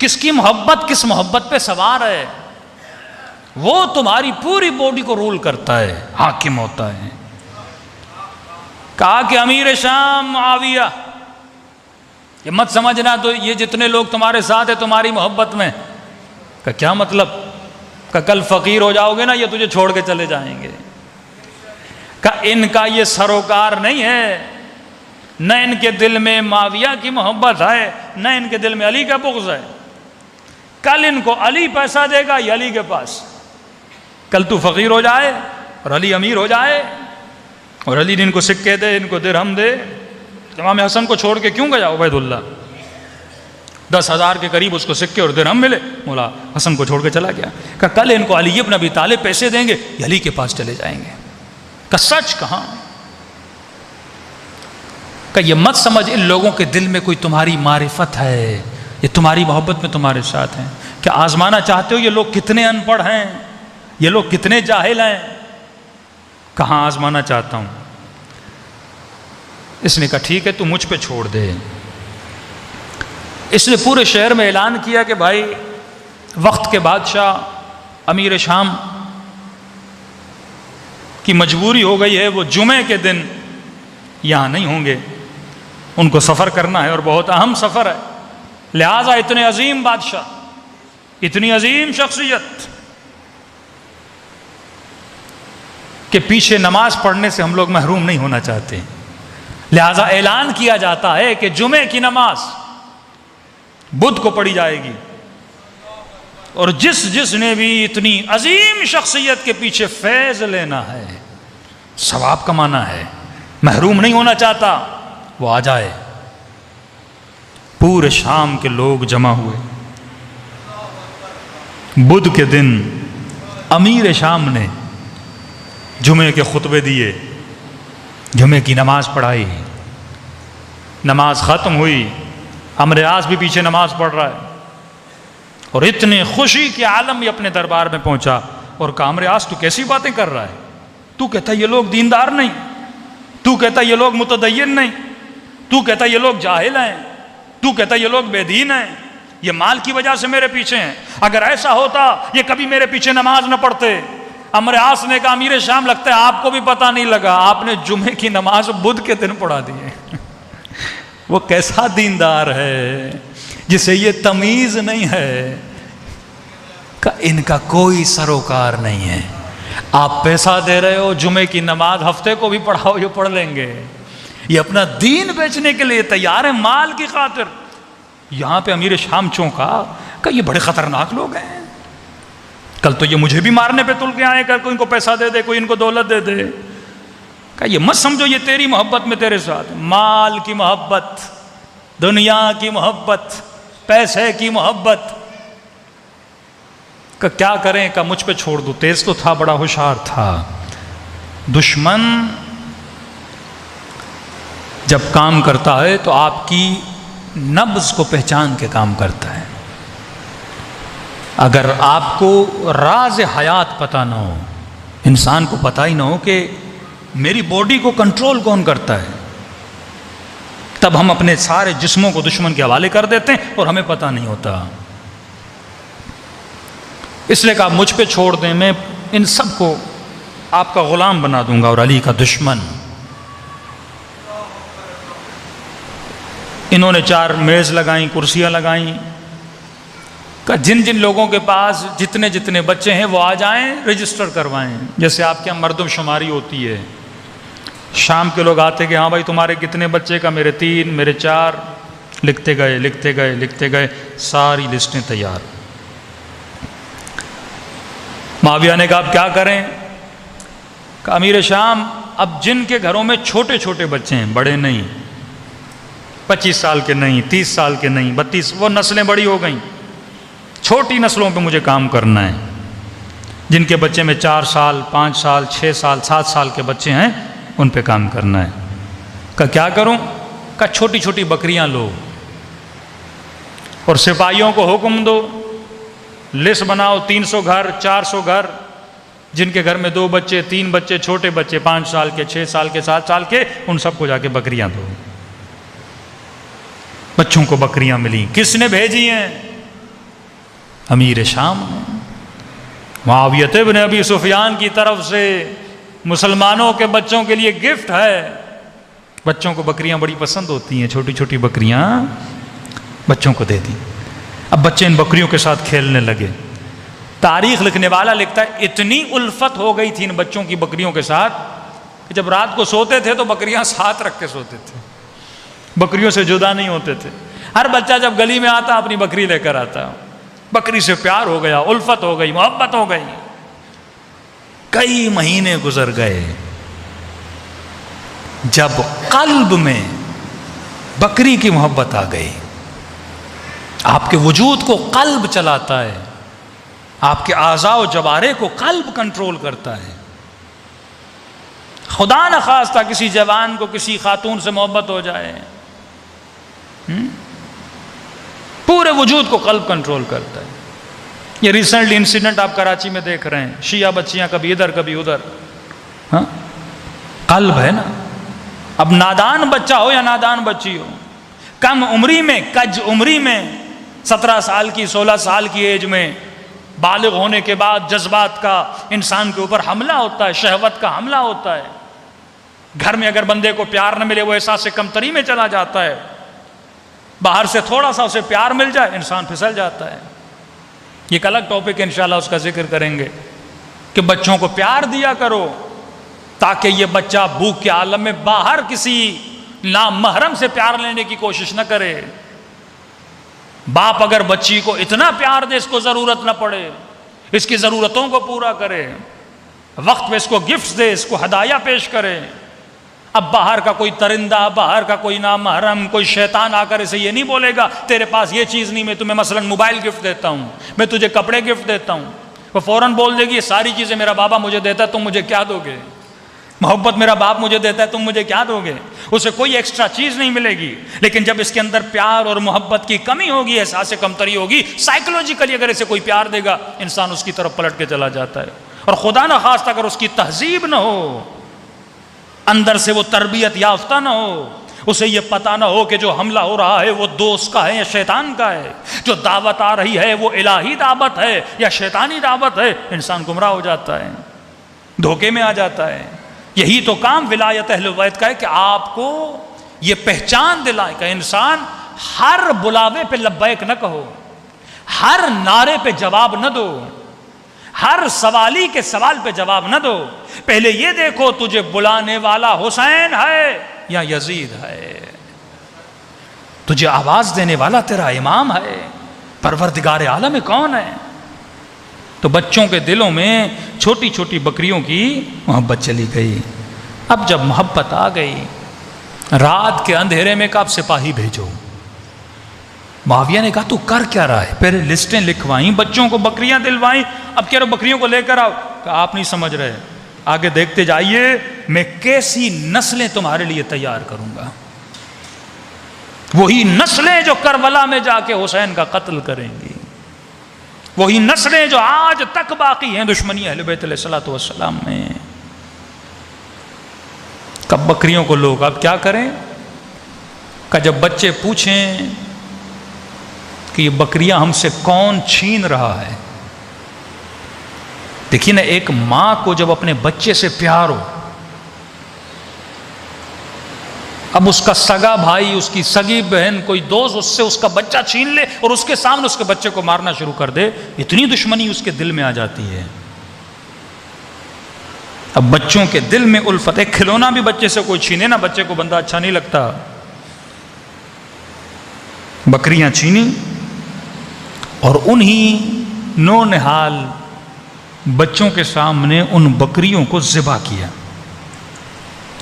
کس کی محبت کس محبت پہ سوار ہے؟ وہ تمہاری پوری باڈی کو رول کرتا ہے، حاکم ہوتا ہے. کہا کہ امیر شام معاویہ، یہ مت سمجھنا تو یہ جتنے لوگ تمہارے ساتھ ہیں تمہاری محبت میں، کہ کیا مطلب؟ کہ کل فقیر ہو جاؤ گے نا یہ تجھے چھوڑ کے چلے جائیں گے. کہ ان کا یہ سروکار نہیں ہے، نہ ان کے دل میں معاویہ کی محبت ہے، نہ ان کے دل میں علی کا بغض ہے. کل ان کو علی پیسہ دے گا یہ علی کے پاس، کل تو فقیر ہو جائے اور علی امیر ہو جائے، اور علی نے ان کو سکے دے، ان کو درہم دے. امام حسن کو چھوڑ کے کیوں گیا عبید اللہ؟ 10,000 کے قریب اس کو سکے اور درہم ملے، مولا حسن کو چھوڑ کے چلا گیا. کہ کل ان کو علی بن ابی طالب پیسے دیں گے، یہ علی کے پاس چلے جائیں گے. کہ سچ کہاں؟ کہ یہ مت سمجھ ان لوگوں کے دل میں کوئی تمہاری معرفت ہے، یہ تمہاری محبت میں تمہارے ساتھ ہیں. کیا آزمانا چاہتے ہو یہ لوگ کتنے ان پڑھ ہیں، یہ لوگ کتنے جاہل ہیں؟ کہاں آزمانا چاہتا ہوں. اس نے کہا ٹھیک ہے تو مجھ پہ چھوڑ دے. اس نے پورے شہر میں اعلان کیا کہ بھائی وقت کے بادشاہ امیر شام کی مجبوری ہو گئی ہے، وہ جمعے کے دن یہاں نہیں ہوں گے، ان کو سفر کرنا ہے اور بہت اہم سفر ہے. لہٰذا اتنے عظیم بادشاہ، اتنی عظیم شخصیت کہ پیچھے نماز پڑھنے سے ہم لوگ محروم نہیں ہونا چاہتے. لہٰذا اعلان کیا جاتا ہے کہ جمعے کی نماز بدھ کو پڑھی جائے گی، اور جس نے بھی اتنی عظیم شخصیت کے پیچھے فیض لینا ہے، ثواب کمانا ہے، محروم نہیں ہونا چاہتا، وہ آ جائے. پورے شام کے لوگ جمع ہوئے. بدھ کے دن امیر شام نے جمعے کے خطبے دیے، جمعے کی نماز پڑھائی. نماز ختم ہوئی، عمرو عاص بھی پیچھے نماز پڑھ رہا ہے، اور اتنے خوشی کے عالم میں اپنے دربار میں پہنچا اور کہا عمرو عاص تو کیسی باتیں کر رہا ہے؟ تو کہتا ہے یہ لوگ دیندار نہیں، تو کہتا ہے یہ لوگ متدین نہیں، تو کہتا ہے یہ لوگ جاہل ہیں، تو کہتا ہے یہ لوگ بے دین ہیں، یہ مال کی وجہ سے میرے پیچھے ہیں. اگر ایسا ہوتا یہ کبھی میرے پیچھے نماز نہ پڑھتے. عمرو عاص نے کہا امیر شام لگتا ہے آپ کو بھی پتہ نہیں لگا، آپ نے جمعے کی نماز بدھ کے دن پڑھا دی ہے. وہ کیسا دیندار ہے جسے یہ تمیز نہیں ہے کہ ان کا کوئی سروکار نہیں ہے. آپ پیسہ دے رہے ہو، جمعے کی نماز ہفتے کو بھی پڑھاؤ یہ پڑھ لیں گے. یہ اپنا دین بیچنے کے لیے تیار ہے مال کی خاطر. یہاں پہ امیر شام چونکا کہ یہ بڑے خطرناک لوگ ہیں، کل تو یہ مجھے بھی مارنے پہ تل کے آئے کہ کوئی ان کو پیسہ دے دے، کوئی ان کو دولت دے دے. کہ یہ مت سمجھو یہ تیری محبت میں تیرے ساتھ، مال کی محبت، دنیا کی محبت، پیسے کی محبت. کہ کیا کریں؟ کہ مجھ پہ چھوڑ دو. تیز تو تھا، بڑا ہوشیار تھا. دشمن جب کام کرتا ہے تو آپ کی نبض کو پہچان کے کام کرتا ہے. اگر آپ کو راز حیات پتہ نہ ہو، انسان کو پتہ ہی نہ ہو کہ میری باڈی کو کنٹرول کون کرتا ہے، تب ہم اپنے سارے جسموں کو دشمن کے حوالے کر دیتے ہیں اور ہمیں پتہ نہیں ہوتا. اس لیے کہا مجھ پہ چھوڑ دیں، میں ان سب کو آپ کا غلام بنا دوں گا اور علی کا دشمن. انہوں نے 4 میز لگائیں، کرسیاں لگائیں کہ جن جن لوگوں کے پاس جتنے جتنے بچے ہیں وہ آ جائیں، رجسٹر کروائیں. جیسے آپ کے یہاں مردم شماری ہوتی ہے، شام کے لوگ آتے کہ ہاں بھائی تمہارے کتنے بچے؟ کا میرے 3، میرے 4. لکھتے گئے لکھتے گئے لکھتے گئے، ساری لسٹیں تیار. معاویہ نے کہا اب کیا کریں؟ کہ امیر شام اب جن کے گھروں میں چھوٹے چھوٹے بچے ہیں، بڑے نہیں، 25 سال کے نہیں، 30 سال کے نہیں، 32، وہ نسلیں بڑی ہو گئیں، چھوٹی نسلوں پہ مجھے کام کرنا ہے. جن کے بچے میں 4 سال 5 سال 6 سال 7 سال کے بچے ہیں ان پہ کام کرنا ہے. کہ کیا کروں؟ کہ چھوٹی چھوٹی بکریاں لو اور سپاہیوں کو حکم دو، لسٹ بناؤ 300 گھر 400 گھر جن کے گھر میں 2 بچے 3 بچے، چھوٹے بچے 5 سال کے 6 سال کے 7 سال کے، ان سب کو جا کے بکریاں دو. بچوں کو بکریاں ملی. کس نے بھیجی ہیں؟ امیر شام. معاویہ ابن ابی سفیان کی طرف سے مسلمانوں کے بچوں کے لیے گفٹ ہے. بچوں کو بکریاں بڑی پسند ہوتی ہیں، چھوٹی چھوٹی بکریاں بچوں کو دے دی. اب بچے ان بکریوں کے ساتھ کھیلنے لگے. تاریخ لکھنے والا لکھتا ہے اتنی الفت ہو گئی تھی ان بچوں کی بکریوں کے ساتھ کہ جب رات کو سوتے تھے تو بکریاں ساتھ رکھ کے سوتے تھے، بکریوں سے جدا نہیں ہوتے تھے. ہر بچہ جب گلی میں آتا اپنی بکری لے کر آتا. بکری سے پیار ہو گیا، الفت ہو گئی، محبت ہو گئی. کئی مہینے گزر گئے. جب قلب میں بکری کی محبت آ گئی، آپ کے وجود کو قلب چلاتا ہے، آپ کے اعضاء و جوارے کو قلب کنٹرول کرتا ہے. خدا نہ خواستہ کسی جوان کو کسی خاتون سے محبت ہو جائے، پورے وجود کو قلب کنٹرول کرتا ہے. یہ ریسنٹلی انسیڈنٹ آپ کراچی میں دیکھ رہے ہیں، شیعہ بچیاں کبھی ادھر کبھی ادھر. قلب ہے نا. اب نادان بچہ ہو یا نادان بچی ہو، کم عمری میں، کج عمری میں، 17 سال کی 16 سال کی ایج میں بالغ ہونے کے بعد جذبات کا انسان کے اوپر حملہ ہوتا ہے، شہوت کا حملہ ہوتا ہے. گھر میں اگر بندے کو پیار نہ ملے وہ احساس کمتری میں چلا جاتا ہے، باہر سے تھوڑا سا اسے پیار مل جائے انسان پھسل جاتا ہے. یہ ایک الگ ٹاپک ہے، انشاءاللہ اس کا ذکر کریں گے کہ بچوں کو پیار دیا کرو تاکہ یہ بچہ بھوک کے عالم میں باہر کسی نامحرم سے پیار لینے کی کوشش نہ کرے. باپ اگر بچی کو اتنا پیار دے اس کو ضرورت نہ پڑے، اس کی ضرورتوں کو پورا کرے، وقت پہ اس کو گفٹس دے، اس کو ہدایہ پیش کرے. اب باہر کا کوئی ترندہ، باہر کا کوئی نامحرم، کوئی شیطان آ کر اسے یہ نہیں بولے گا تیرے پاس یہ چیز نہیں، میں تمہیں مثلا موبائل گفٹ دیتا ہوں، میں تجھے کپڑے گفٹ دیتا ہوں. وہ فوراً بول دے گی یہ ساری چیزیں میرا بابا مجھے دیتا ہے، تم مجھے کیا دو گے؟ محبت میرا باپ مجھے دیتا ہے، تم مجھے کیا دو گے؟ اسے کوئی ایکسٹرا چیز نہیں ملے گی. لیکن جب اس کے اندر پیار اور محبت کی کمی ہوگی، احساس کمتری ہوگی، سائیکولوجیکلی اگر اسے کوئی پیار دے گا انسان اس کی طرف پلٹ کے چلا جاتا ہے. اور خدا نہ خواستہ اگر اس کی تہذیب نہ ہو، اندر سے وہ تربیت یافتہ نہ ہو، اسے یہ پتہ نہ ہو کہ جو حملہ ہو رہا ہے وہ دوست کا ہے یا شیطان کا ہے، جو دعوت آ رہی ہے وہ الہی دعوت ہے یا شیطانی دعوت ہے، انسان گمراہ ہو جاتا ہے، دھوکے میں آ جاتا ہے. یہی تو کام ولایت اہل بیت کا ہے کہ آپ کو یہ پہچان دلائے کہ انسان ہر بلاوے پہ لبیک نہ کہو، ہر نعرے پہ جواب نہ دو، ہر سوالی کے سوال پہ جواب نہ دو. پہلے یہ دیکھو تجھے بلانے والا حسین ہے یا یزید ہے، تجھے آواز دینے والا تیرا امام ہے، پروردگار عالم کون ہے. تو بچوں کے دلوں میں چھوٹی چھوٹی بکریوں کی محبت چلی گئی. اب جب محبت آ گئی، رات کے اندھیرے میں کہا اب سپاہی بھیجو. معاویہ نے کہا تو کر کیا رہا ہے؟ پہلے لسٹیں لکھوائیں، بچوں کو بکریاں دلوائیں، اب کہہ رہے بکریوں کو لے کر آؤ. کہا آپ نہیں سمجھ رہے، آگے دیکھتے جائیے میں کیسی نسلیں تمہارے لیے تیار کروں گا، وہی نسلیں جو کربلا میں جا کے حسین کا قتل کریں گی، وہی نسلیں جو آج تک باقی ہیں دشمنی اہل بیت علیہ الصلوۃ والسلام میں. کب بکریوں کو لوگ اب کیا کریں کہ جب بچے پوچھیں کہ یہ بکریاں ہم سے کون چھین رہا ہے. دیکھیے نا، ایک ماں کو جب اپنے بچے سے پیار ہو، اب اس کا سگا بھائی، اس کی سگی بہن، کوئی دوست اس سے اس کا بچہ چھین لے اور اس کے سامنے اس کے بچے کو مارنا شروع کر دے، اتنی دشمنی اس کے دل میں آ جاتی ہے. اب بچوں کے دل میں الفت، ایک کھلونا بھی بچے سے کوئی چھینے نا، بچے کو بندہ اچھا نہیں لگتا. بکریاں چھینی اور انہی نو نہال بچوں کے سامنے ان بکریوں کو ذبح کیا.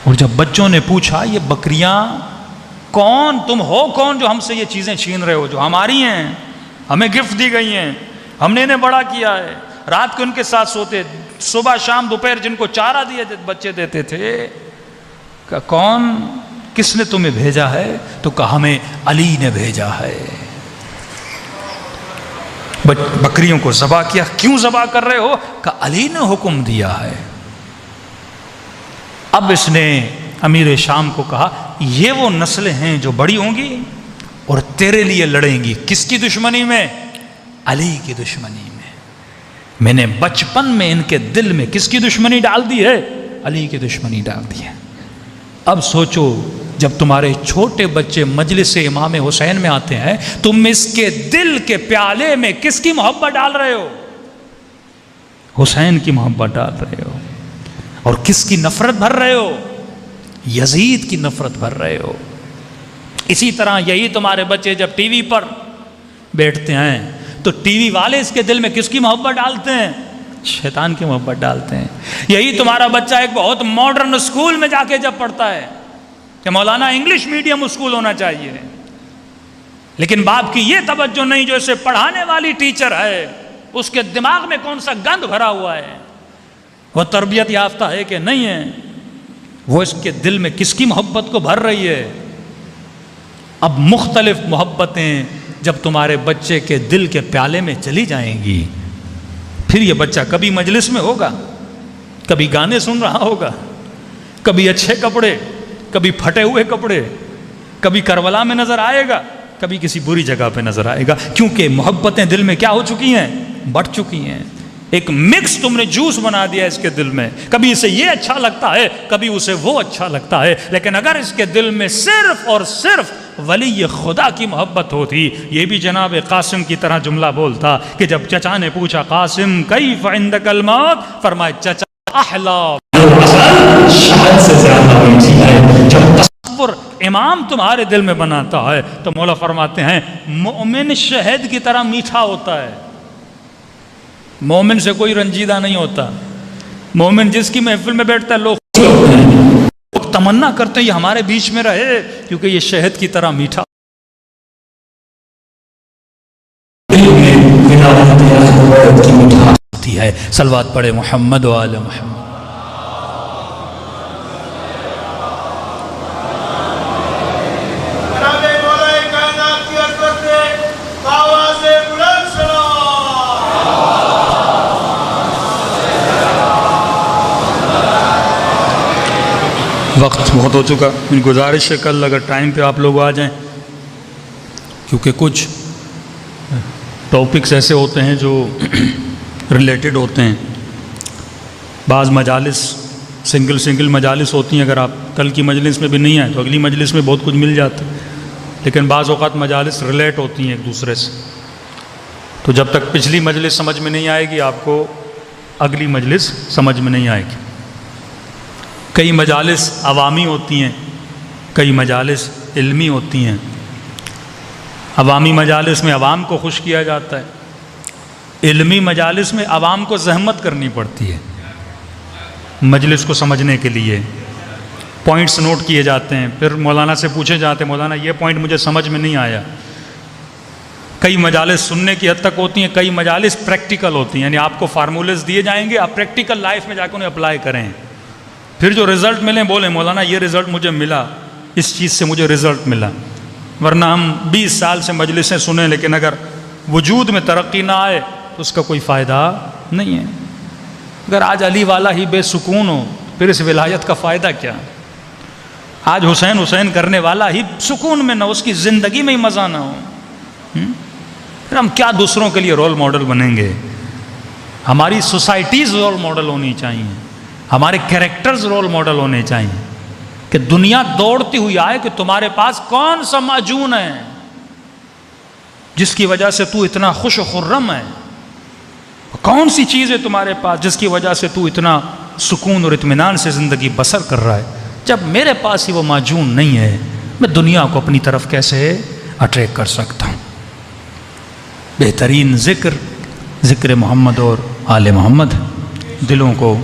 اور جب بچوں نے پوچھا یہ بکریاں کون، تم ہو کون جو ہم سے یہ چیزیں چھین رہے ہو، جو ہماری ہیں، ہمیں گفٹ دی گئی ہیں، ہم نے انہیں بڑا کیا ہے، رات کو ان کے ساتھ سوتے، صبح شام دوپہر جن کو چارہ دیے بچے دیتے تھے، کہ کون، کس نے تمہیں بھیجا ہے؟ تو کہا ہمیں علی نے بھیجا ہے. بکریوں کو ذبح کیا. کیوں ذبح کر رہے ہو؟ کہ علی نے حکم دیا ہے. اب اس نے امیر شام کو کہا یہ وہ نسلیں ہیں جو بڑی ہوں گی اور تیرے لیے لڑیں گی. کس کی دشمنی میں؟ علی کی دشمنی میں. میں نے بچپن میں ان کے دل میں کس کی دشمنی ڈال دی ہے؟ علی کی دشمنی ڈال دی ہے. اب سوچو جب تمہارے چھوٹے بچے مجلس امام حسین میں آتے ہیں، تم اس کے دل کے پیالے میں کس کی محبت ڈال رہے ہو؟ حسین کی محبت ڈال رہے ہو. اور کس کی نفرت بھر رہے ہو؟ یزید کی نفرت بھر رہے ہو. اسی طرح یہی تمہارے بچے جب ٹی وی پر بیٹھتے ہیں تو ٹی وی والے اس کے دل میں کس کی محبت ڈالتے ہیں؟ شیطان کی محبت ڈالتے ہیں. یہی تمہارا بچہ ایک بہت ماڈرن اسکول میں جا کے جب پڑھتا ہے کہ مولانا انگلش میڈیم اسکول ہونا چاہیے، لیکن باپ کی یہ توجہ نہیں جو اسے پڑھانے والی ٹیچر ہے اس کے دماغ میں کون سا گند بھرا ہوا ہے، وہ تربیت یافتہ ہے کہ نہیں ہے، وہ اس کے دل میں کس کی محبت کو بھر رہی ہے۔ اب مختلف محبتیں جب تمہارے بچے کے دل کے پیالے میں چلی جائیں گی، پھر یہ بچہ کبھی مجلس میں ہوگا، کبھی گانے سن رہا ہوگا، کبھی اچھے کپڑے، کبھی پھٹے ہوئے کپڑے، کبھی کربلا میں نظر آئے گا، کبھی کسی بری جگہ پہ نظر آئے گا، کیونکہ محبتیں دل میں کیا ہو چکی ہیں، بڑھ چکی ہیں۔ ایک مکس تم نے جوس بنا دیا اس کے دل میں، کبھی اسے یہ اچھا لگتا ہے، کبھی اسے وہ اچھا لگتا ہے، لیکن اگر اس کے دل میں صرف اور صرف ولی خدا کی محبت ہوتی، یہ بھی جناب قاسم کی طرح جملہ بولتا کہ جب چچا نے پوچھا قاسم کیف عندک الموت، فرمائے چچا احلا شہد سے زیادہ میٹھی ہے۔ جب تصور امام تمہارے دل میں بناتا ہے تو مولا فرماتے ہیں مومن شہد کی طرح میٹھا ہوتا ہے۔ مومن سے کوئی رنجیدہ نہیں ہوتا، مومن جس کی محفل میں بیٹھتا ہے لوگ تمنا کرتے ہیں یہ ہمارے بیچ میں رہے، کیونکہ یہ شہد کی طرح میٹھا ہوتی ہے۔ صلوات پڑھے محمد و آل محمد۔ وقت بہت ہو چکا، میری گزارش ہے کل اگر ٹائم پہ آپ لوگ آ جائیں، کیونکہ کچھ ٹاپکس ایسے ہوتے ہیں جو ریلیٹڈ ہوتے ہیں۔ بعض مجالس سنگل مجالس ہوتی ہیں، اگر آپ کل کی مجلس میں بھی نہیں آئے تو اگلی مجلس میں بہت کچھ مل جاتا ہے، لیکن بعض اوقات مجالس ریلیٹ ہوتی ہیں ایک دوسرے سے، تو جب تک پچھلی مجلس سمجھ میں نہیں آئے گی آپ کو اگلی مجلس سمجھ میں نہیں آئے گی۔ کئی مجالس عوامی ہوتی ہیں، کئی مجالس علمی ہوتی ہیں۔ عوامی مجالس میں عوام کو خوش کیا جاتا ہے، علمی مجالس میں عوام کو زحمت کرنی پڑتی ہے مجلس کو سمجھنے کے لیے، پوائنٹس نوٹ کیے جاتے ہیں، پھر مولانا سے پوچھے جاتے ہیں مولانا یہ پوائنٹ مجھے سمجھ میں نہیں آیا۔ کئی مجالس سننے کی حد تک ہوتی ہیں، کئی مجالس پریکٹیکل ہوتی ہیں، یعنی آپ کو فارمولیز دیے جائیں گے، آپ پریکٹیکل لائف میں جا کے انہیں اپلائی کریں، پھر جو رزلٹ ملیں بولیں مولانا یہ رزلٹ مجھے ملا، اس چیز سے مجھے رزلٹ ملا۔ ورنہ ہم 20 سال سے مجلسیں سنیں لیکن اگر وجود میں ترقی نہ آئے تو اس کا کوئی فائدہ نہیں ہے۔ اگر آج علی والا ہی بے سکون ہو پھر اس ولایت کا فائدہ کیا؟ آج حسین کرنے والا ہی سکون میں نہ، اس کی زندگی میں ہی مزہ نہ ہو، پھر ہم کیا دوسروں کے لیے رول ماڈل بنیں گے؟ ہماری سوسائٹیز رول ماڈل ہونی چاہیے، ہمارے کریکٹرز رول ماڈل ہونے چاہیے، کہ دنیا دوڑتی ہوئی آئے کہ تمہارے پاس کون سا معجون ہے جس کی وجہ سے تو اتنا خوش و خرم ہے، کون سی چیز ہے تمہارے پاس جس کی وجہ سے تو اتنا سکون اور اطمینان سے زندگی بسر کر رہا ہے۔ جب میرے پاس ہی وہ معجون نہیں ہے میں دنیا کو اپنی طرف کیسے اٹریکٹ کر سکتا ہوں؟ بہترین ذکر محمد اور آل محمد، دلوں کو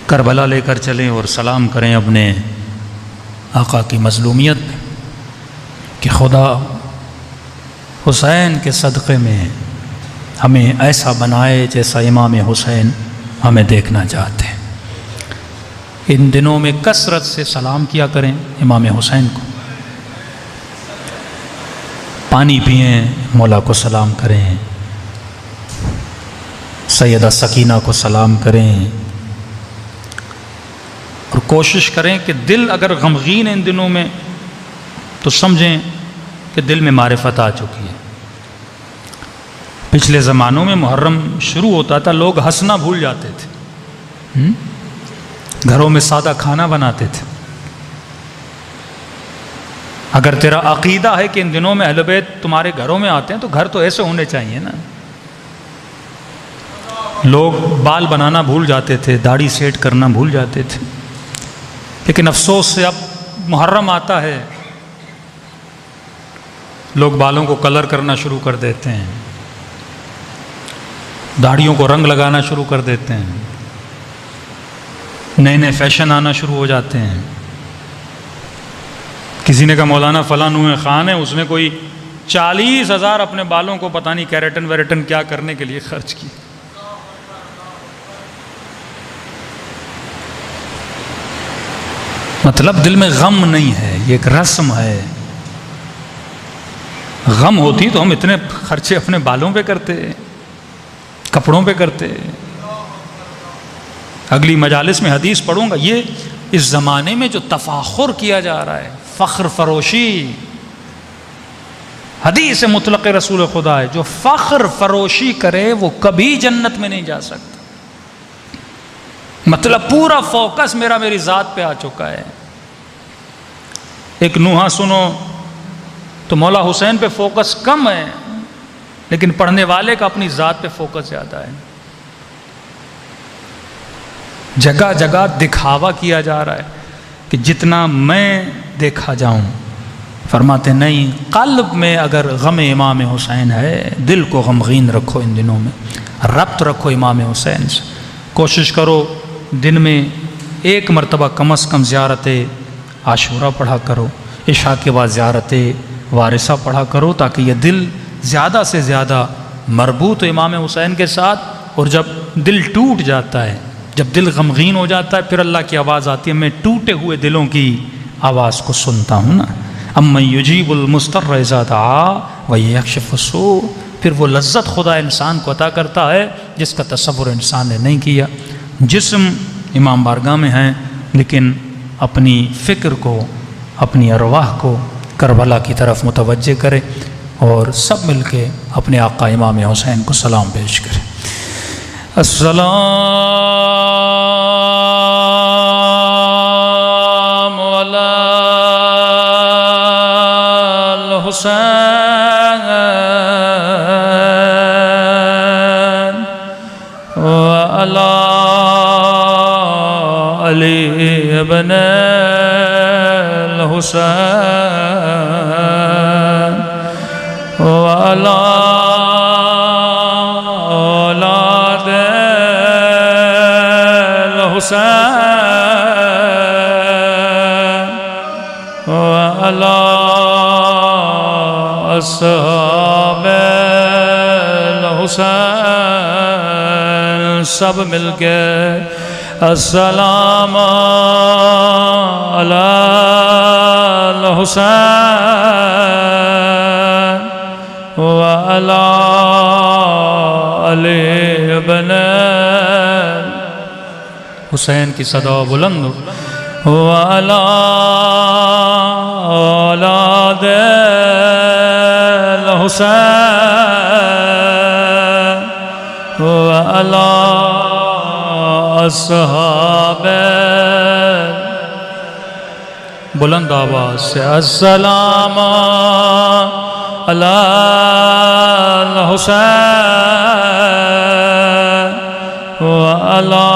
کربلا لے کر چلیں اور سلام کریں اپنے آقا کی مظلومیت میں کہ خدا حسین کے صدقے میں ہمیں ایسا بنائے جیسا امام حسین ہمیں دیکھنا چاہتے ہیں۔ ان دنوں میں کثرت سے سلام کیا کریں امام حسین کو، پانی پئیں، مولا کو سلام کریں، سیدہ سکینہ کو سلام کریں، اور کوشش کریں کہ دل اگر غمگین ہے ان دنوں میں تو سمجھیں کہ دل میں معرفت آ چکی ہے۔ پچھلے زمانوں میں محرم شروع ہوتا تھا لوگ ہنسنا بھول جاتے تھے، گھروں میں سادہ کھانا بناتے تھے۔ اگر تیرا عقیدہ ہے کہ ان دنوں میں اہل بیت تمہارے گھروں میں آتے ہیں تو گھر تو ایسے ہونے چاہیے نا۔ لوگ بال بنانا بھول جاتے تھے، داڑھی سیٹ کرنا بھول جاتے تھے، لیکن افسوس سے اب محرم آتا ہے لوگ بالوں کو کلر کرنا شروع کر دیتے ہیں، داڑھیوں کو رنگ لگانا شروع کر دیتے ہیں، نئے نئے فیشن آنا شروع ہو جاتے ہیں۔ کسی نے کہا مولانا فلاں نوح خان ہے، اس نے کوئی 40,000 اپنے بالوں کو پتہ نہیں کیریٹن ویریٹن کیا کرنے کے لیے خرچ کی. مطلب دل میں غم نہیں ہے، یہ ایک رسم ہے. غم ہوتی تو ہم اتنے خرچے اپنے بالوں پہ کرتے، کپڑوں پہ کرتے. اگلی مجالس میں حدیث پڑھوں گا. یہ اس زمانے میں جو تفاخر کیا جا رہا ہے، فخر فروشی، حدیث مطلق رسول خدا ہے، جو فخر فروشی کرے وہ کبھی جنت میں نہیں جا سکتا. مطلب پورا فوکس میری ذات پہ آ چکا ہے. ایک نوحہ سنو تو مولا حسین پہ فوکس کم ہے، لیکن پڑھنے والے کا اپنی ذات پہ فوکس زیادہ ہے. جگہ جگہ دکھاوا کیا جا رہا ہے کہ جتنا میں دیکھا جاؤں. فرماتے نہیں، قلب میں اگر غم امام حسین ہے، دل کو غمگین رکھو. ان دنوں میں ربط رکھو امام حسین سے. کوشش کرو دن میں 1 مرتبہ کم از کم زیارت عاشورہ پڑھا کرو. عشاء کے بعد زیارت وارثہ پڑھا کرو، تاکہ یہ دل زیادہ سے زیادہ مربوط ہو امام حسین کے ساتھ. اور جب دل ٹوٹ جاتا ہے، جب دل غمگین ہو جاتا ہے، پھر اللہ کی آواز آتی ہے، میں ٹوٹے ہوئے دلوں کی آواز کو سنتا ہوں نا. امن یجیب المضطر اذا دعا ویکشف السوء. پھر وہ لذت خدا انسان کو عطا کرتا ہے جس کا تصور انسان نے نہیں کیا. جسم امام بارگاہ میں ہیں، لیکن اپنی فکر کو، اپنی ارواح کو کربلا کی طرف متوجہ کرے، اور سب مل کے اپنے آقا امام حسین کو سلام پیش کرے. السلام علی الحسین وعلی علی ابن الحسین وعلی اولاد الحسین وعلی اصحاب الحسین. سب مل کے السلام علی الحسین وعلی علی ابن حسین کی صدا بلند وعلی اولاد الحسین وعلی اصحاب. بلند آواز سے السلام علی الحسین وعلی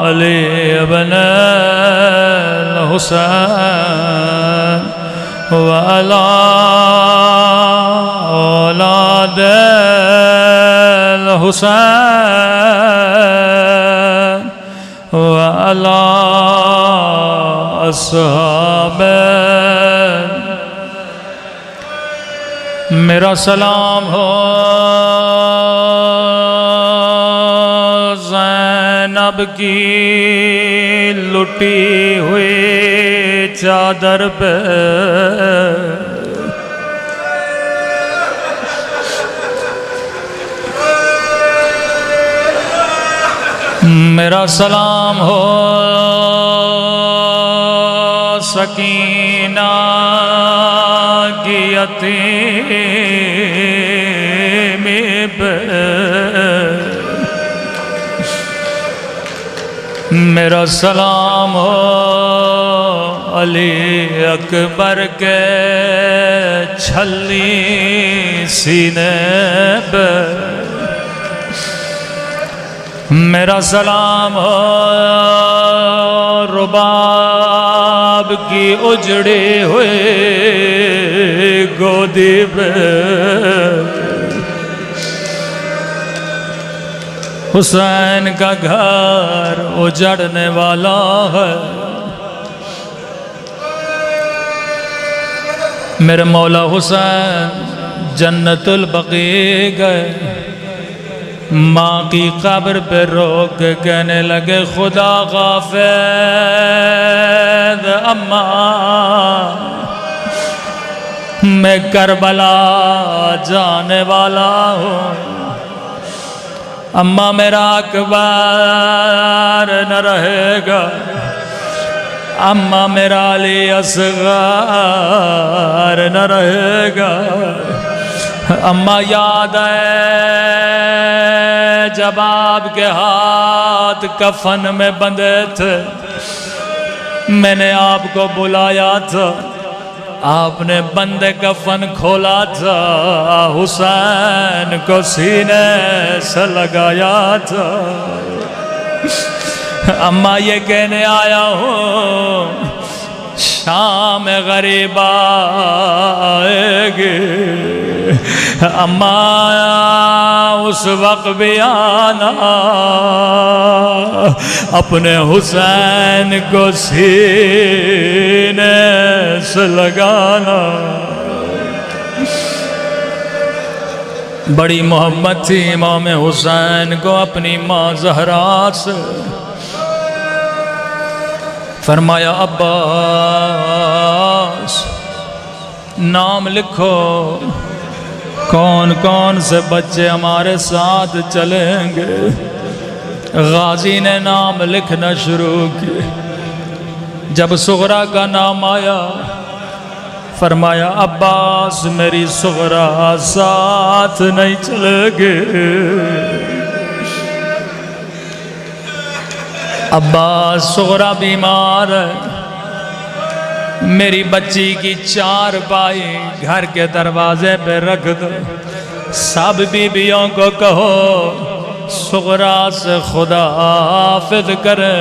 علی ابن الحسین وعلی اولاد الحسین وعلی اصحاب. میرا سلام ہو زینب کی لٹی ہوئی چادر پہ، میرا سلام ہو سکینہ کی یتیمی پہ، میرا سلام ہو علی اکبر کے چھلی سینے پہ، میرا سلام ہو رباب کی اجڑی ہوئی گودی پہ، حسین کا گھر اجڑنے والا ہے، میرے مولا حسین جنت البقیع گئے، ماں کی قبر پہ روک کے کہنے لگے خدا غافر اماں میں کربلا جانے والا ہوں، اماں میرا اکبر نہ رہے گا، اماں میرا علی اصغر نہ رہے گا، اماں یاد ہے جب آپ کے ہاتھ کفن میں بندھے تھے، میں نے آپ کو بلایا تھا، آپ نے بندے کفن کھولا تھا، حسین کو سینے سے لگایا تھا، اماں یہ کہنے آیا ہوں شام غریب آئے گی، اماں اس وقت بھی آنا، اپنے حسین کو سینے سے لگانا۔ بڑی محبت تھی امام حسین کو اپنی ماں زہرا سے، فرمایا عباس نام لکھو کون کون سے بچے ہمارے ساتھ چلیں گے۔ غازی نے نام لکھنا شروع کیے، جب صغرا کا نام آیا فرمایا عباس میری صغرا ساتھ نہیں چلے گے، عباس صغرا بیمار ہے، میری بچی کی چارپائی گھر کے دروازے پہ رکھ دو، سب بیویوں کو کہو صغرا سے خدا حافظ کرے۔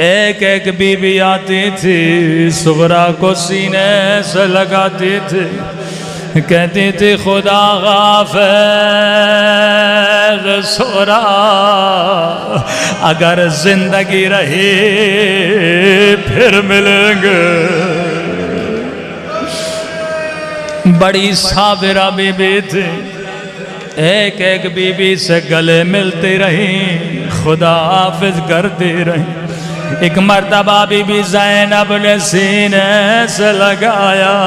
ایک ایک بیوی آتی تھی صغرا کو سینے سے لگاتی تھی، کہتی تھی خدا غافر صغرا اگر زندگی رہی پھر ملیں گے۔ بڑی صابرہ بی بی تھی، ایک ایک بی بی سے گلے ملتی رہی، خدا حافظ کرتی رہی۔ ایک مرتبہ بی بی زینب نے سینے سے لگایا،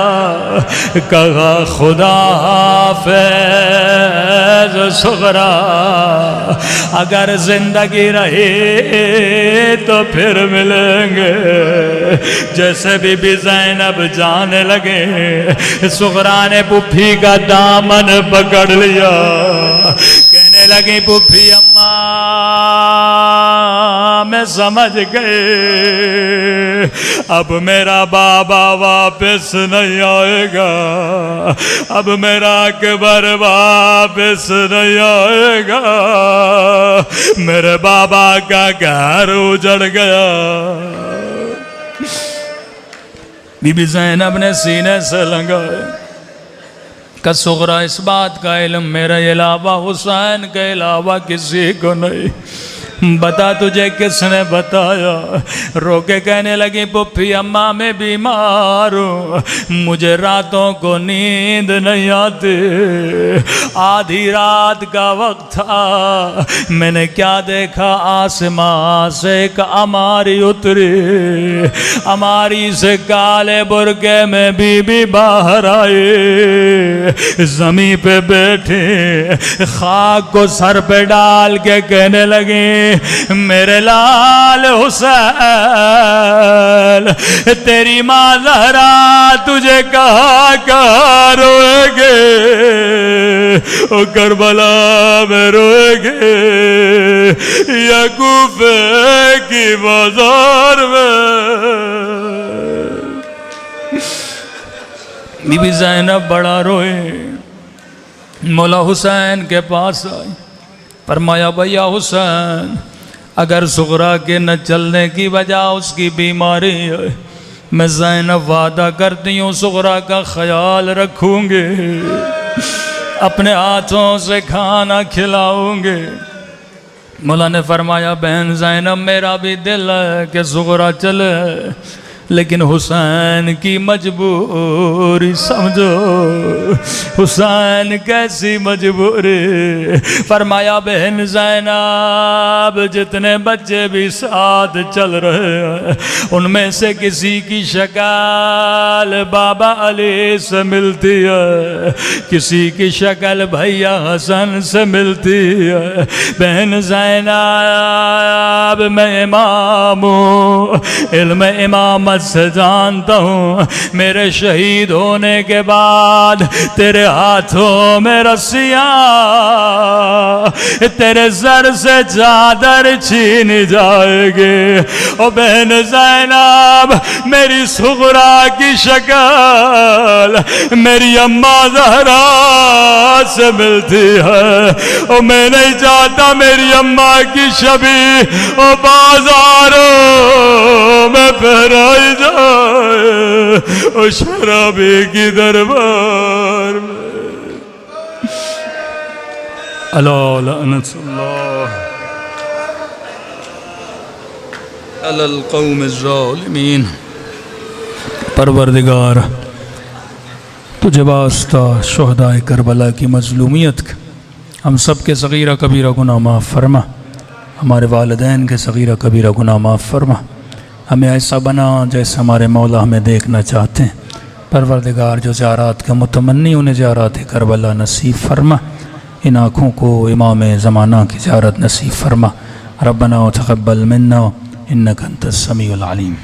کہا خدا حافظ صغرا اگر زندگی رہی تو پھر ملیں گے۔ جیسے بی بی زینب جانے لگے، صغرا نے پھوپھی کا دامن پکڑ لیا، کہنے لگی پھوپھی اماں میں سمجھ گئے اب میرا بابا واپس نہیں آئے گا، اب میرا اکبر واپس نہیں آئے گا، میرے بابا کا گھر اجڑ گیا۔ بی بی زینب نے سینے سے لگائے کہ صغرا اس بات کا علم میرے علاوہ حسین کے علاوہ کسی کو نہیں، بتا تجھے کس نے بتایا؟ رو کے کہنے لگی پھوپھی اماں میں بیمار ہوں، مجھے راتوں کو نیند نہیں آتی، آدھی رات کا وقت تھا، میں نے کیا دیکھا آسمان سے ایک اماری اتری، اماری سے کالے برقعے میں بی بی باہر آئی، زمین پہ بیٹھے خاک کو سر پہ ڈال کے کہنے لگی میرے لال حسین تیری ماں زہرا تجھے کہا کہا روئے گے، او کربلا میں روئے گے یا کوفے کی بازار میں۔ بی بی زینب بڑا روئے، مولا حسین کے پاس آئی، فرمایا بھیا حسین اگر صغرا کے نہ چلنے کی وجہ اس کی بیماری ہے، میں زینب وعدہ کرتی ہوں صغرا کا خیال رکھوں گے، اپنے ہاتھوں سے کھانا کھلاؤں گے۔ مولا نے فرمایا بہن زینب میرا بھی دل ہے کہ صغرا چلے، لیکن حسین کی مجبوری سمجھو، حسین کیسی مجبوری. فرمایا بہن زینب جتنے بچے بھی ساتھ چل رہے ہیں ان میں سے کسی کی شکل بابا علی سے ملتی ہے، کسی کی شکل بھیا حسن سے ملتی ہے. بہن زینب میں امام ہوں، علم امامت سے جانتا ہوں، میرے شہید ہونے کے بعد تیرے ہاتھوں میں رسیاں تیرے سر سے چادر چھین جائے گی. او بہن زینب میری صغرا کی شکل میری اماں زہرا سے ملتی ہے. او میں نہیں چاہتا میری اماں کی شبیہ او بازاروں میں پہرائی جائے او شرابی کی دربار میں. اللہ لعنت اللہ علی القوم الظالمین. پروردگار تجھے واسطہ شہدائے کربلا کی مظلومیت کا ہم سب کے صغیرہ کبیرہ گناہ معاف فرما، ہمارے والدین کے صغیرہ کبیرہ گناہ معاف فرما، ہمیں ایسا بنا جیسے ہمارے مولا ہمیں دیکھنا چاہتے ہیں. پروردگار جو زیارات کے متمنی انہیں زیارات کربلا نصیب فرما، ان آنکھوں کو امام زمانہ کی زیارت نصیب فرما. ربنا تقبل منا انک انت السمیع العلیم.